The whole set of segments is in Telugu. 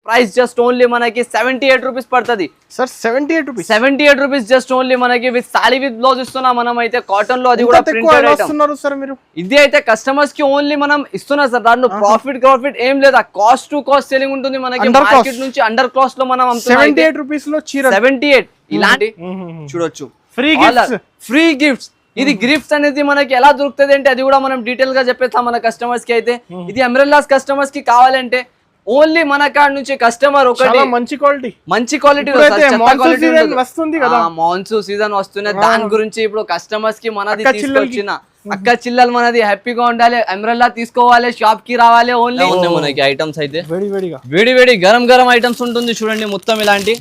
ప్రైస్ జస్ట్ ఓన్లీ మనకి 78 రూపీస్ పడుతుంది sir. 78 rupees, 78 rupees just only మనకి విత్ సారీ విత్ బ్లౌజ్ ఇస్తున్నాం మనం అయితే కాటన్ లో. అది కూడా ప్రింటెడ్ ఐటమ్ సార్. మీరు ఇది అయితే కస్టమర్స్ కి ఓన్లీ మనం ఇస్తున్నాం సార్. దాంట్లో ప్రాఫిట్ ఏం లేదు, కాస్ట్ టు కాస్ట్ సెల్లింగ్ ఉంటుంది మనకి. మార్కెట్ నుంచి అండర్ కాస్ట్ లో మనం 78 రూపీస్ లో చీర 78 ఇలాంటి చూడొచ్చు. Free gifts. ఇది గిఫ్ట్స్ అనేది మనకి ఎలా దొరుకుతుంది అంటే అది కూడా మనం డీటెయిల్ గా చెప్పేస్తాం మన కస్టమర్స్ కి. అయితే ఇది అంబ్రెల్లాస్ కస్టమర్స్ కి కావాలంటే ఓన్లీ మన కాడ నుంచి కస్టమర్ ఒకటి మంచి క్వాలిటీ వస్తుంది కదా, మాన్సూన్ సీజన్ వస్తున్నది. దాని గురించి ఇప్పుడు కస్టమర్స్ కి మనది తీసుకొచ్చిన అక్క చిల్లలు మనది హ్యాపీగా ఉండాలి, అంబ్రెల్లా తీసుకోవాలి, షాప్ కి రావాలి. ఓన్లీ మనకి ఐటమ్స్ అయితే వేడి గరం ఐటమ్స్ ఉంటుంది చూడండి. మొత్తం ఇలాంటి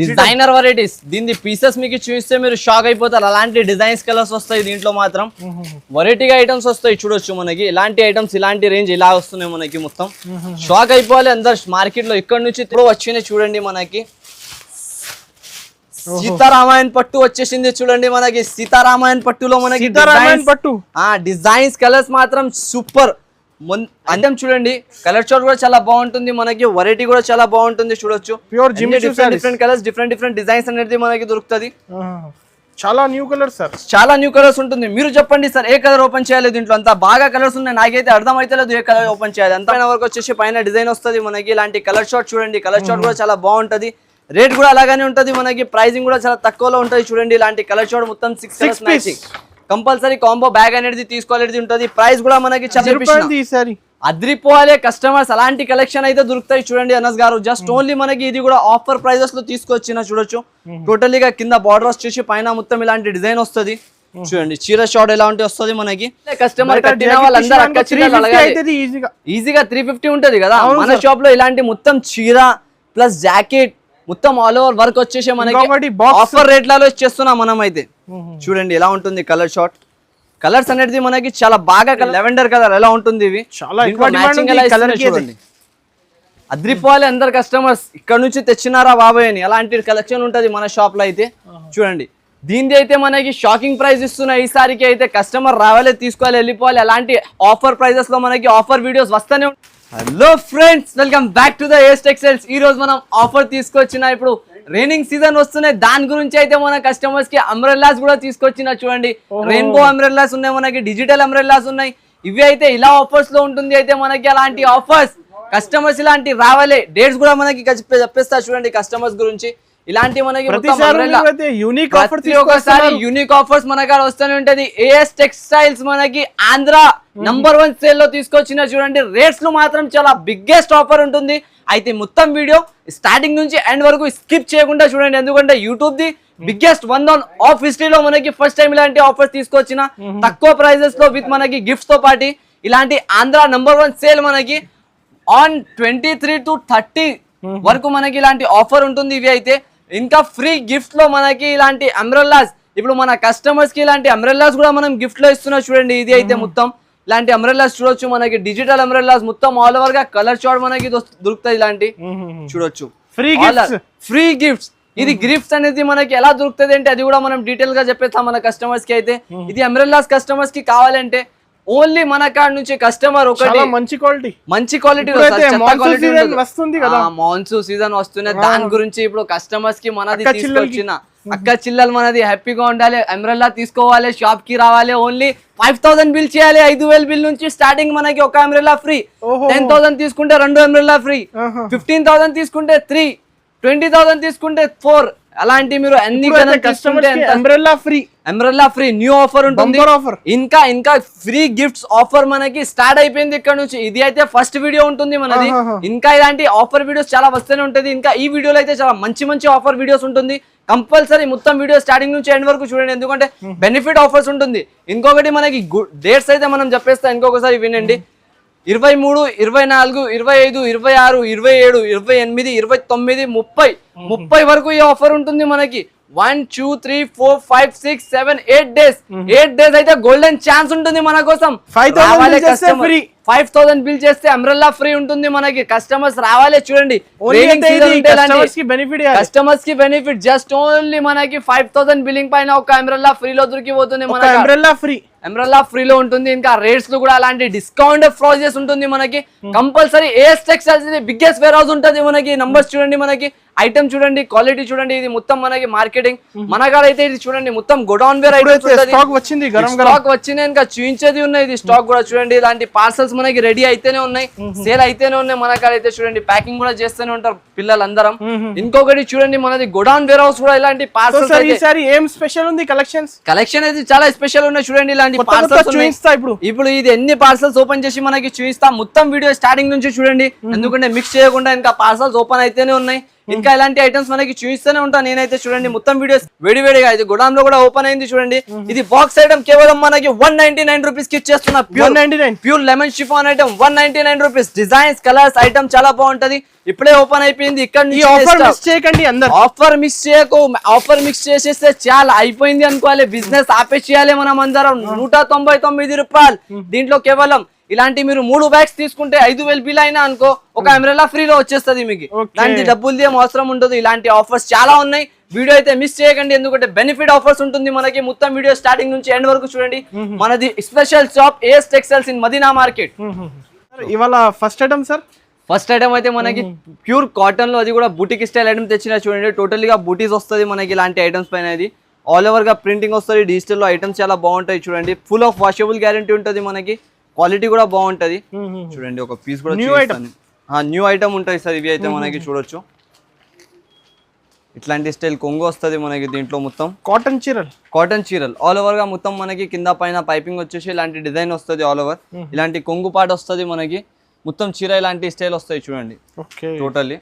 డిజైనర్ వెరైటీస్. దీని పీసెస్ మీకు చూస్తే మీరు షాక్ అయిపోతారు. అలాంటి డిజైన్స్ కలర్స్ వస్తాయి దీంట్లో మాత్రం. వెరైటీగా ఐటమ్స్ వస్తాయి చూడొచ్చు మనకి. ఇలాంటి ఐటమ్స్ ఇలాంటి రేంజ్ ఇలా వస్తున్నాయి మనకి. మొత్తం షాక్ అయిపోవాలి అందరు మార్కెట్ లో. ఇక్కడ నుంచి వచ్చినాయి చూడండి మనకి. సీతారామాయణ పట్టు వచ్చేసింది చూడండి మనకి. సీతారామాయణ పట్టులో మనకి డిజైన్స్ కలర్స్ మాత్రం సూపర్. అందం చూడండి. కలర్ చార్ట్ కూడా చాలా బాగుంటుంది మనకి. వెరైటీ కూడా చాలా బాగుంటుంది చూడొచ్చు. Pure different colours, different designs అనేది మనకి దొరుకుతుంది. చాలా న్యూ కలర్స్ సార్, చాలా న్యూ కలర్స్ ఉంటుంది. మీరు చెప్పండి సార్ ఏ కలర్ ఓపెన్ చేయాలి దీంట్లో? అంతా బాగా కలర్స్ ఉన్నాయి, నాకైతే అర్థం అయితే లేదు ఏ కలర్ ఓపెన్ చేయాలి. అంత వరకు వచ్చేసి పైన డిజైన్ వస్తుంది మనకి. ఇలాంటి కలర్ చార్ట్ చూడండి. కలర్ చార్ట్ కూడా చాలా బాగుంటది. రేట్ కూడా అలాగానే ఉంటది మనకి. ప్రైసింగ్ కూడా చాలా తక్కువలో ఉంటది చూడండి. ఇలాంటి కలర్ చార్ట్ మొత్తం 6 colours matching. Compulsory combo bag అనేది తీసుకోవాలి ఉంటుంది. ప్రైస్ కూడా మనకి అద్రిపోవాలి కస్టమర్స్. అలాంటి కలెక్షన్ అయితే దొరుకుతాయి చూడండి అనస్ గారు. జస్ట్ ఓన్లీ మనకి ఇది కూడా ఆఫర్ ప్రైజెస్ లో తీసుకొచ్చిన చూడొచ్చు. టోటలీగా కింద బార్డర్స్ చేసి పైన మొత్తం ఇలాంటి డిజైన్ వస్తుంది చూడండి. చీర షార్ట్ ఎలా ఉంటే వస్తుంది మనకి. కస్టమర్ కట్టిన వాళ్ళందరూ ఈజీగా 350 ఉంటది కదా మన షాప్ లో. ఇలాంటి మొత్తం చీర ప్లస్ జాకెట్ మొత్తం ఆల్ ఓవర్ వర్క్ వచ్చేసి మనకి ఆఫర్ రేట్లలో ఇచ్చేస్తున్నాం మనం అయితే. చూడండి ఎలా ఉంటుంది కలర్ షార్ట్. కలర్స్ అనేది మనకి చాలా బాగా లెవెండర్ కలర్ ఎలా ఉంటుంది. ఇవి చూడండి. అద్రిపోవాలి అందరు కస్టమర్స్. ఇక్కడ నుంచి తెచ్చినారా బాబాయ్ అని అలాంటి కలెక్షన్ ఉంటది మన షాప్ లో అయితే. చూడండి దీనిది అయితే మనకి షాకింగ్ ప్రైస్ ఇస్తున్నా ఈసారికి అయితే. కస్టమర్ రావాలి, తీసుకోవాలి, వెళ్ళిపోవాలి. అలాంటి ఆఫర్ ప్రైజెస్ లో మనకి ఆఫర్ వీడియోస్ వస్తూనే. Hello friends, welcome back to the AS Textiles. ఈ రోజు మనం ఆఫర్ తీసుకొచ్చిన. ఇప్పుడు రైనింగ్ సీజన్ వస్తున్నాయి, దాని గురించి అయితే మన కస్టమర్స్ కి అంబ్రెల్లాస్ కూడా తీసుకొచ్చిన చూడండి. రెయిన్బో అంబ్రెల్లాస్ ఉన్నాయి మనకి, డిజిటల్ అంబ్రెల్లాస్ ఉన్నాయి. ఇవి అయితే ఇలా ఆఫర్స్ లో ఉంటుంది అయితే మనకి. అలాంటి ఆఫర్స్ కస్టమర్స్ ఇలాంటి రావాలి. డేట్స్ కూడా మనకి చెప్పేస్తా చూడండి కస్టమర్స్ గురించి. ఇలాంటి మనకి యూనిక్ ఆఫర్స్ మన కాడ వస్తూనే ఉంటది. ఏఎస్ టెక్స్టైల్స్ మనకి ఆంధ్ర #1 సేల్ లో తీసుకొచ్చిన చూడండి. రేట్స్ లో మాత్రం చాలా బిగ్గెస్ట్ ఆఫర్ ఉంటుంది. అయితే మొత్తం వీడియో స్టార్టింగ్ నుంచి ఎండ్ వరకు స్కిప్ చేయకుండా చూడండి. ఎందుకంటే యూట్యూబ్ ది బిగ్గెస్ట్ 1 ఆఫ్ హిస్టరీలో మనకి ఫస్ట్ టైం ఇలాంటి ఆఫర్స్ తీసుకొచ్చిన. తక్కువ ప్రైజెస్ లో విత్ మనకి గిఫ్ట్స్ తో పాటు ఇలాంటి ఆంధ్ర #1 సేల్ మనకి ఆన్ 23 to 30 వరకు మనకి ఇలాంటి ఆఫర్ ఉంటుంది. ఇవి అయితే ఇంకా ఫ్రీ గిఫ్ట్ లో మనకి ఇలాంటి అంబ్రెల్లాస్. ఇప్పుడు మన కస్టమర్స్ కి ఇలాంటి అంబ్రెల్లాస్ కూడా మనం గిఫ్ట్ లో ఇస్తున్నాం చూడండి. ఇది అయితే మొత్తం ఇలాంటి అంబ్రెల్లాస్ చూడొచ్చు మనకి. డిజిటల్ అంబ్రెల్లాస్ మొత్తం ఆల్ ఓవర్ గా కలర్ చార్ట్ మనకి దొరుకుతాయి. ఇలాంటి చూడొచ్చు ఫ్రీ గిఫ్ట్స్. ఇది గిఫ్ట్స్ అనేది మనకి ఎలా దొరుకుతుంది అంటే అది కూడా మనం డీటెయిల్ గా చెప్పేస్తాం మన కస్టమర్స్ కి అయితే. ఇది అంబ్రెల్లాస్ కస్టమర్స్ కి కావాలంటే ఓన్లీ మన కాడ నుంచి కస్టమర్ ఒకటి మంచి క్వాలిటీ వస్తుంది కదా, మాన్సూన్ సీజన్ వస్తున్నది. దాని గురించి ఇప్పుడు కస్టమర్స్ కి మనది తీసుకొచ్చిన అక్క చిల్లలు మనది హ్యాపీగా ఉండాలి, అంబ్రెల్లా తీసుకోవాలి, షాప్ కి రావాలి. ఓన్లీ 5000 బిల్ చేయాలి. 5000 బిల్ నుంచి స్టార్టింగ్ మనకి ఒక అంబ్రెల్లా ఫ్రీ. 10,000 తీసుకుంటే 2 అంబ్రెల్లా ఫ్రీ. 15,000 తీసుకుంటే 3, 20,000 తీసుకుంటే 4. అలాంటి మీరు అన్ని అంబ్రెల్లా ఫ్రీ న్యూ ఆఫర్ ఉంటుంది. ఇంకా ఫ్రీ గిఫ్ట్స్ ఆఫర్ మనకి స్టార్ట్ అయిపోయింది ఇక్కడ నుంచి. ఇది అయితే ఫస్ట్ వీడియో ఉంటుంది మనది. ఇంకా ఇలాంటి ఆఫర్ వీడియోస్ చాలా వస్తూనే ఉంటుంది. ఇంకా ఈ వీడియోలో అయితే చాలా మంచి ఆఫర్ వీడియోస్ ఉంటుంది. కంపల్సరీ మొత్తం వీడియో స్టార్టింగ్ నుంచి ఎండ్ వరకు చూడండి. ఎందుకంటే బెనిఫిట్ ఆఫర్స్ ఉంటుంది. ఇంకొకటి మనకి డేట్స్ అయితే మనం చెప్పేస్తా ఇంకొకసారి వినండి. 23, 24, 25, 26, 27, 28, 29, 30 వరకు ఈ ఆఫర్ ఉంటుంది మనకి. 1, 2, 3, 4, 5, 6, 7, 8 డేస్. 8 డేస్ అయితే గోల్డెన్ ఛాన్స్ ఉంటుంది మన కోసం. 5,000 5000 బిల్ చేస్తే అంబ్రెల్లా ఫ్రీ ఉంటుంది మనకి. కస్టమర్స్ రావాలి చూడండి, కస్టమర్స్ కి బెనిఫిట్ జస్ట్ ఓన్లీ మనకి 5000 బిల్లింగ్ పైన ఒక అంబ్రెల్లా ఫ్రీలో దొరికిపోతుంది మనకి. అంబ్రెల్లా ఫ్రీలో ఉంటుంది. ఇంకా రేట్స్ లో కూడా అలాంటి డిస్కౌంట్ ప్రాసెస్ ఉంటుంది మనకి. Compulsory AS Textiles biggest warehouse ఉంటుంది మనకి. నంబర్స్ చూడండి, మనకి ఐటమ్ చూడండి, క్వాలిటీ చూడండి. ఇది మొత్తం మనకి మార్కెటింగ్ మన కాడ అయితే ఇది చూడండి మొత్తం గోడౌన్ వేర్ స్టాక్ వచ్చింది, స్టాక్ వచ్చింది ఇంకా చూపించేది ఉన్నాయి. ఇది స్టాక్ కూడా చూడండి, ఇలాంటి పార్సల్స్ మనకి రెడీ అయితేనే ఉన్నాయి, సేల్ అయితేనే ఉన్నాయి మన కాడ అయితే. చూడండి ప్యాకింగ్ కూడా చేస్తూనే ఉంటారు పిల్లలందరం. ఇంకొకటి చూడండి మనది గోడౌన్ వేర్ హౌస్ కూడా ఇలాంటి పార్సల్స్. ఏం స్పెషల్ ఉంది కలెక్షన్ అయితే చాలా స్పెషల్ ఉన్నాయి చూడండి. ఇలాంటి ఇప్పుడు ఇది ఎన్ని పార్సల్స్ ఓపెన్ చేసి మనకి చూపిస్తా. మొత్తం వీడియో స్టార్టింగ్ నుంచి చూడండి, ఎందుకంటే మిక్స్ చేయకుండా ఇంకా పార్సల్స్ ఓపెన్ అయితేనే ఉన్నాయి. ఇంకా ఇలాంటి ఐటమ్స్ మనకి చూపిస్తూనే ఉంటాను నేనైతే. చూడండి మొత్తం వీడియోస్ వేడివేడిగా ఇది గోడౌన్ లో కూడా ఓపెన్ అయింది చూడండి. ఇది బాక్స్ ఐటమ్ కేవలం మనకి 199 రూపీస్ కి ఇచ్చేస్తున్నా. Pure lemon chiffon item 199 rupees. Designs, colours, item చాలా బాగుంటది. ఇప్పుడే ఓపెన్ అయిపోయింది. ఇక్కడ నుంచి ఆఫర్ మిస్ చేయకు. ఆఫర్ మిస్ చేసేస్తే చాలా అయిపోయింది అనుకోవాలి, బిజినెస్ ఆపేసేయాలి మనం అందరం. 199 రూపాయలు. దీంట్లో కేవలం ఇలాంటి మీరు 3 బ్యాగ్స్ తీసుకుంటే 5000 బిల్ అయినా అనుకో ఒక అంబ్రెల్లా ఫ్రీలో వచ్చేస్తుంది మీకు. దానికి డబ్బులు ఏం అవసరం ఉండదు. ఇలాంటి ఆఫర్స్ చాలా ఉన్నాయి. వీడియో అయితే మిస్ చేయకండి, ఎందుకంటే బెనిఫిట్ ఆఫర్స్ ఉంటుంది మనకి. మొత్తం వీడియో స్టార్టింగ్ నుంచి ఎండ్ వరకు చూడండి. మనది special shop AS textiles in Madina market. ఇవాళ first item sir, first item అయితే మనకి ప్యూర్ కాటన్ లో, అది కూడా బూటిక్ స్టైల్ ఐటమ్ తెచ్చిన చూడండి. టోటల్ గా బూటీస్ వస్తుంది మనకి ఇలాంటి ఐటమ్స్ పైన. ఇది ఆల్ ఓవర్ గా ప్రింటింగ్ వస్తుంది. డిజిటల్ లో ఐటమ్స్ చాలా బాగుంటాయి చూడండి. ఫుల్ ఆఫ్ వాషబుల్ గ్యారంటీ ఉంటుంది మనకి. క్వాలిటీ కూడా బాగుంటది చూడండి. ఒక పీస్ కూడా న్యూ ఐటమ్ ఉంటాయి సార్ ఇవి అయితే మనకి. చూడొచ్చు ఇట్లాంటి స్టైల్ కొంగు వస్తుంది మనకి. దీంట్లో మొత్తం కాటన్ చీరలు ఆల్ ఓవర్ గా మొత్తం మనకి. కింద పైన పైపింగ్ వచ్చేసి ఇలాంటి డిజైన్ వస్తుంది ఆల్ ఓవర్. ఇలాంటి కొంగు పాట వస్తుంది మనకి. మొత్తం చీర ఇలాంటి స్టైల్ వస్తాయి చూడండి. టోటల్లీ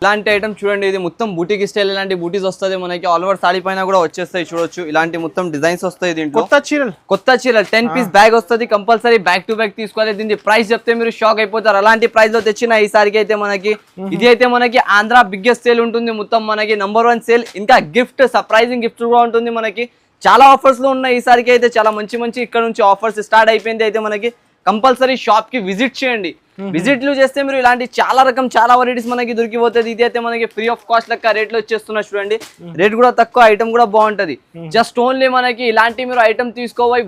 ఇలాంటి ఐటమ్ చూడండి. ఇది మొత్తం బూటిక్ స్టైల్, ఇలాంటి బూటీస్ వస్తుంది మనకి. ఆల్ ఓవర్ సారీ పైన కూడా వచ్చేస్తాయి చూడొచ్చు. ఇలాంటి మొత్తం డిజైన్స్ వస్తాయి దీంట్లో. కొత్త చీరలు 10 పీస్ బ్యాగ్ వస్తుంది. కంపల్సరీ బ్యాక్ టు బ్యాక్ తీసుకోవాలి. దీని ప్రైస్ చెప్తే మీరు షాక్ అయిపోతారు. అలాంటి ప్రైస్ లో తెచ్చిన ఈసారికి అయితే మనకి. ఇది అయితే మనకి ఆంధ్ర బిగ్గెస్ట్ సేల్ ఉంటుంది మొత్తం మనకి. Number 1 sale. ఇంకా గిఫ్ట్, సర్ప్రైజింగ్ గిఫ్ట్ కూడా ఉంటుంది మనకి. చాలా ఆఫర్స్ లో ఉన్నాయి ఈసారికి అయితే. చాలా మంచి ఇక్కడ నుంచి ఆఫర్స్ స్టార్ట్ అయిపోయింది అయితే మనకి. కంపల్సరీ షాప్ కి విజిట్ చేయండి. విజిట్లు చేస్తే మీరు ఇలాంటి చాలా వెరైటీస్ మనకి దొరికిపోతుంది. ఇది అయితే మనకి ఫ్రీ ఆఫ్ కాస్ట్ లెక్క రేట్లో వచ్చేస్తున్నా చూడండి. రేట్ కూడా తక్కువ, ఐటమ్ కూడా బాగుంటది. జస్ట్ ఓన్లీ మనకి ఇలాంటి మీరు ఐటమ్ తీసుకోవాలి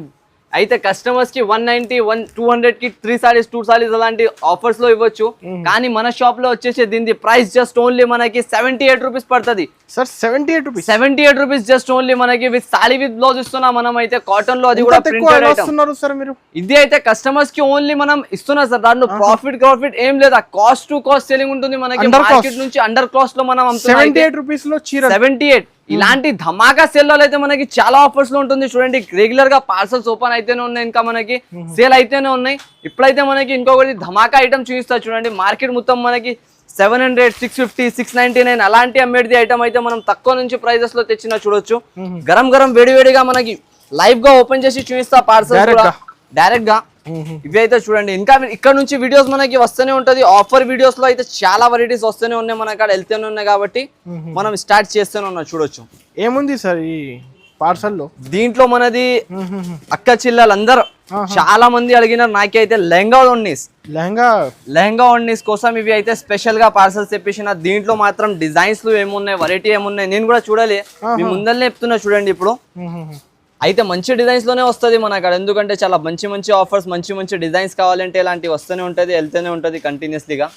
అయితే కస్టమర్స్ కి 190, 200 కి 3 సారీస్ 2 సారీస్ అలాంటి ఆఫర్స్ లో ఇవ్వచ్చు. కానీ మన షాప్ లో వచ్చేసి దీని ప్రైస్ జస్ట్ ఓన్లీ మనకి 78 రూపీస్ పడుతుంది సార్. 78 రూపీస్ జస్ట్ ఓన్లీ మనకి. విత్ సారీ విత్ బ్లౌజ్ ఇస్తున్నా మనం అయితే కాటన్ లో. అది కూడా ప్రింటెడ్ ఐటమ్. ఇది అయితే కస్టమర్స్ కి ఓన్లీ మనం ఇస్తున్నా సార్. దాంట్లో ప్రాఫిట్ ఏం లేదా. కాస్ట్ టు కాస్ట్ సెల్లింగ్ ఉంటుంది మనకి. మార్కెట్ నుంచి అండర్ కాస్ట్ లో మనం 78 రూపీస్ లో చీర. 78. ఇలాంటి ధమాకా సేల్ లో అయితే మనకి చాలా ఆఫర్స్ లో ఉంటుంది చూడండి. రెగ్యులర్ గా పార్సల్స్ ఓపెన్ అయితేనే ఉన్నాయి, ఇంకా మనకి సేల్ అయితేనే ఉన్నాయి. ఇప్పుడైతే మనకి ఇంకొకటి ధమాకా ఐటమ్ చూపిస్తా చూడండి. మార్కెట్ మొత్తం మనకి 700, 650, 699 అలాంటి అమ్మేది ఐటమ్ అయితే మనం తక్కువ నుంచి ప్రైజెస్ లో తెచ్చినా చూడొచ్చు. గరం వేడివేడిగా మనకి లైవ్ గా ఓపెన్ చేసి చూపిస్తా పార్సల్ డైరెక్ట్ గా. ఇవి అయితే చూడండి. ఇంకా ఇక్కడ నుంచి వీడియోస్ మనకి వస్తూనే ఉంటది. ఆఫర్ వీడియోస్ లో అయితే చాలా వెరైటీస్ వస్తూనే ఉన్నాయి మన కాడ, వెళ్తూనే ఉన్నాయి కాబట్టి మనం స్టార్ట్ చేస్తూనే ఉన్నాం. చూడొచ్చు ఏముంది సార్ ఈ పార్సల్ లో. దీంట్లో మనది అక్క చెల్లెలందరూ చాలా మంది అడిగినారు. నాకైతే లెహంగా ఓన్నీస్ కోసం ఇవి అయితే స్పెషల్ గా పార్సల్స్ తెప్పించిన. దీంట్లో మాత్రం డిజైన్స్ ఏమున్నాయి, వెరైటీ ఏమున్నాయి నేను కూడా చూడాలి. మీ ముందరనే చెప్తున్నా చూడండి. ఇప్పుడు అయితే మంచి డిజైన్స్ లోనే వస్తుంది మన కాడ. ఎందుకంటే చాలా మంచి ఆఫర్స్, మంచి డిజైన్స్ కావాలంటే ఇలాంటివి వస్తూనే ఉంటది, వెళ్తూనే ఉంటది కంటిన్యూస్లీగా.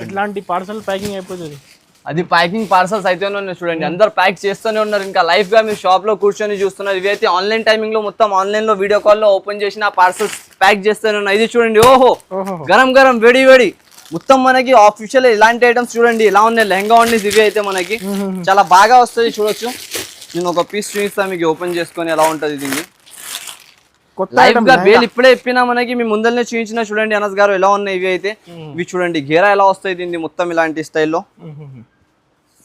ఇట్లాంటి పార్సల్ ప్యాకింగ్ అయిపోతుంది. అది ప్యాకింగ్ పార్సల్స్ అయితేనే ఉన్నాయి చూడండి. అందరు ప్యాక్ చేస్తూనే ఉన్నారు. ఇంకా లైవ్ గా మీరు షాప్ లో కూర్చొని చూస్తున్నారు. ఇవి అయితే ఆన్లైన్ టైమింగ్ లో మొత్తం ఆన్లైన్ లో వీడియో కాల్ లో ఓపెన్ చేసిన పార్సల్స్ ప్యాక్ చేస్తూనే ఉన్నాయి. ఇది చూడండి. ఓహో గరం వేడి మొత్తం మనకి ఆఫీషియల్ ఇలాంటి ఐటమ్స్ చూడండి ఇలా ఉన్నాయి. లెహంగా ఓన్నీస్ ఇవి అయితే మనకి చాలా బాగా వస్తుంది చూడొచ్చు. నేను ఒక పీస్ చూపిస్తాను మీకు ఓపెన్ చేసుకొని ఎలా ఉంటది. దీన్ని లైవ్ గా బేల్ ఇప్పుడే ఇప్పినా మనకి. మీ ముందరనే చూపించిన చూడండి అనస్ గారు ఎలా ఉన్నాయి ఇవి అయితే. ఇవి చూడండి గేరా ఎలా వస్తాయి. దీన్ని మొత్తం ఇలాంటి స్టైల్లో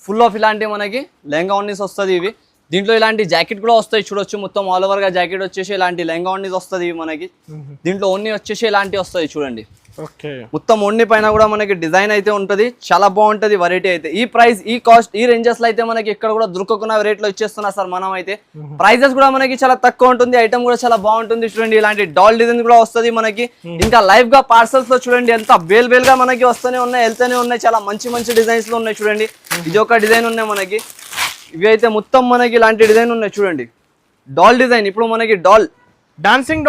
ఫుల్ ఆఫ్ ఇలాంటి మనకి లెహంగా ఓన్నీస్ వస్తుంది. ఇవి దీంట్లో ఇలాంటి జాకెట్ కూడా వస్తాయి చూడొచ్చు, మొత్తం ఆల్ ఓవర్ గా జాకెట్ వచ్చేసి ఇలాంటి లెహంగా ఓన్లీస్ వస్తుంది మనకి. దీంట్లో ఓన్లీ వచ్చేసి ఇలాంటి వస్తాయి చూడండి, ఓకే. మొత్తం ఓన్లీ పైన కూడా మనకి డిజైన్ అయితే ఉంటది, చాలా బాగుంటది వెరైటీ అయితే. ఈ ప్రైస్, ఈ కాస్ట్, ఈ రేంజెస్ లో అయితే మనకి ఇక్కడ కూడా దొరకకున్న రేట్ లో ఇచ్చేస్తున్నా సార్ మనం అయితే. ప్రైజెస్ కూడా మనకి చాలా తక్కువ ఉంటుంది, ఐటమ్ కూడా చాలా బాగుంటుంది చూడండి. ఇలాంటి డాల్ డిజైన్ కూడా వస్తుంది మనకి. ఇంకా లైవ్ గా పార్సల్స్ లో చూడండి ఎంత బేల్ గా మనకి వస్తూనే ఉన్నాయి, వెళ్తూనే ఉన్నాయి. చాలా మంచి మంచి డిజైన్స్ లో ఉన్నాయి చూడండి. ఇది ఒక డిజైన్ ఉన్నాయి మనకి, ఇవి అయితే మొత్తం మనకి ఇలాంటి డిజైన్ ఉన్నాయి చూడండి. డాల్ డిజైన్, ఇప్పుడు మనకి డాన్సింగ్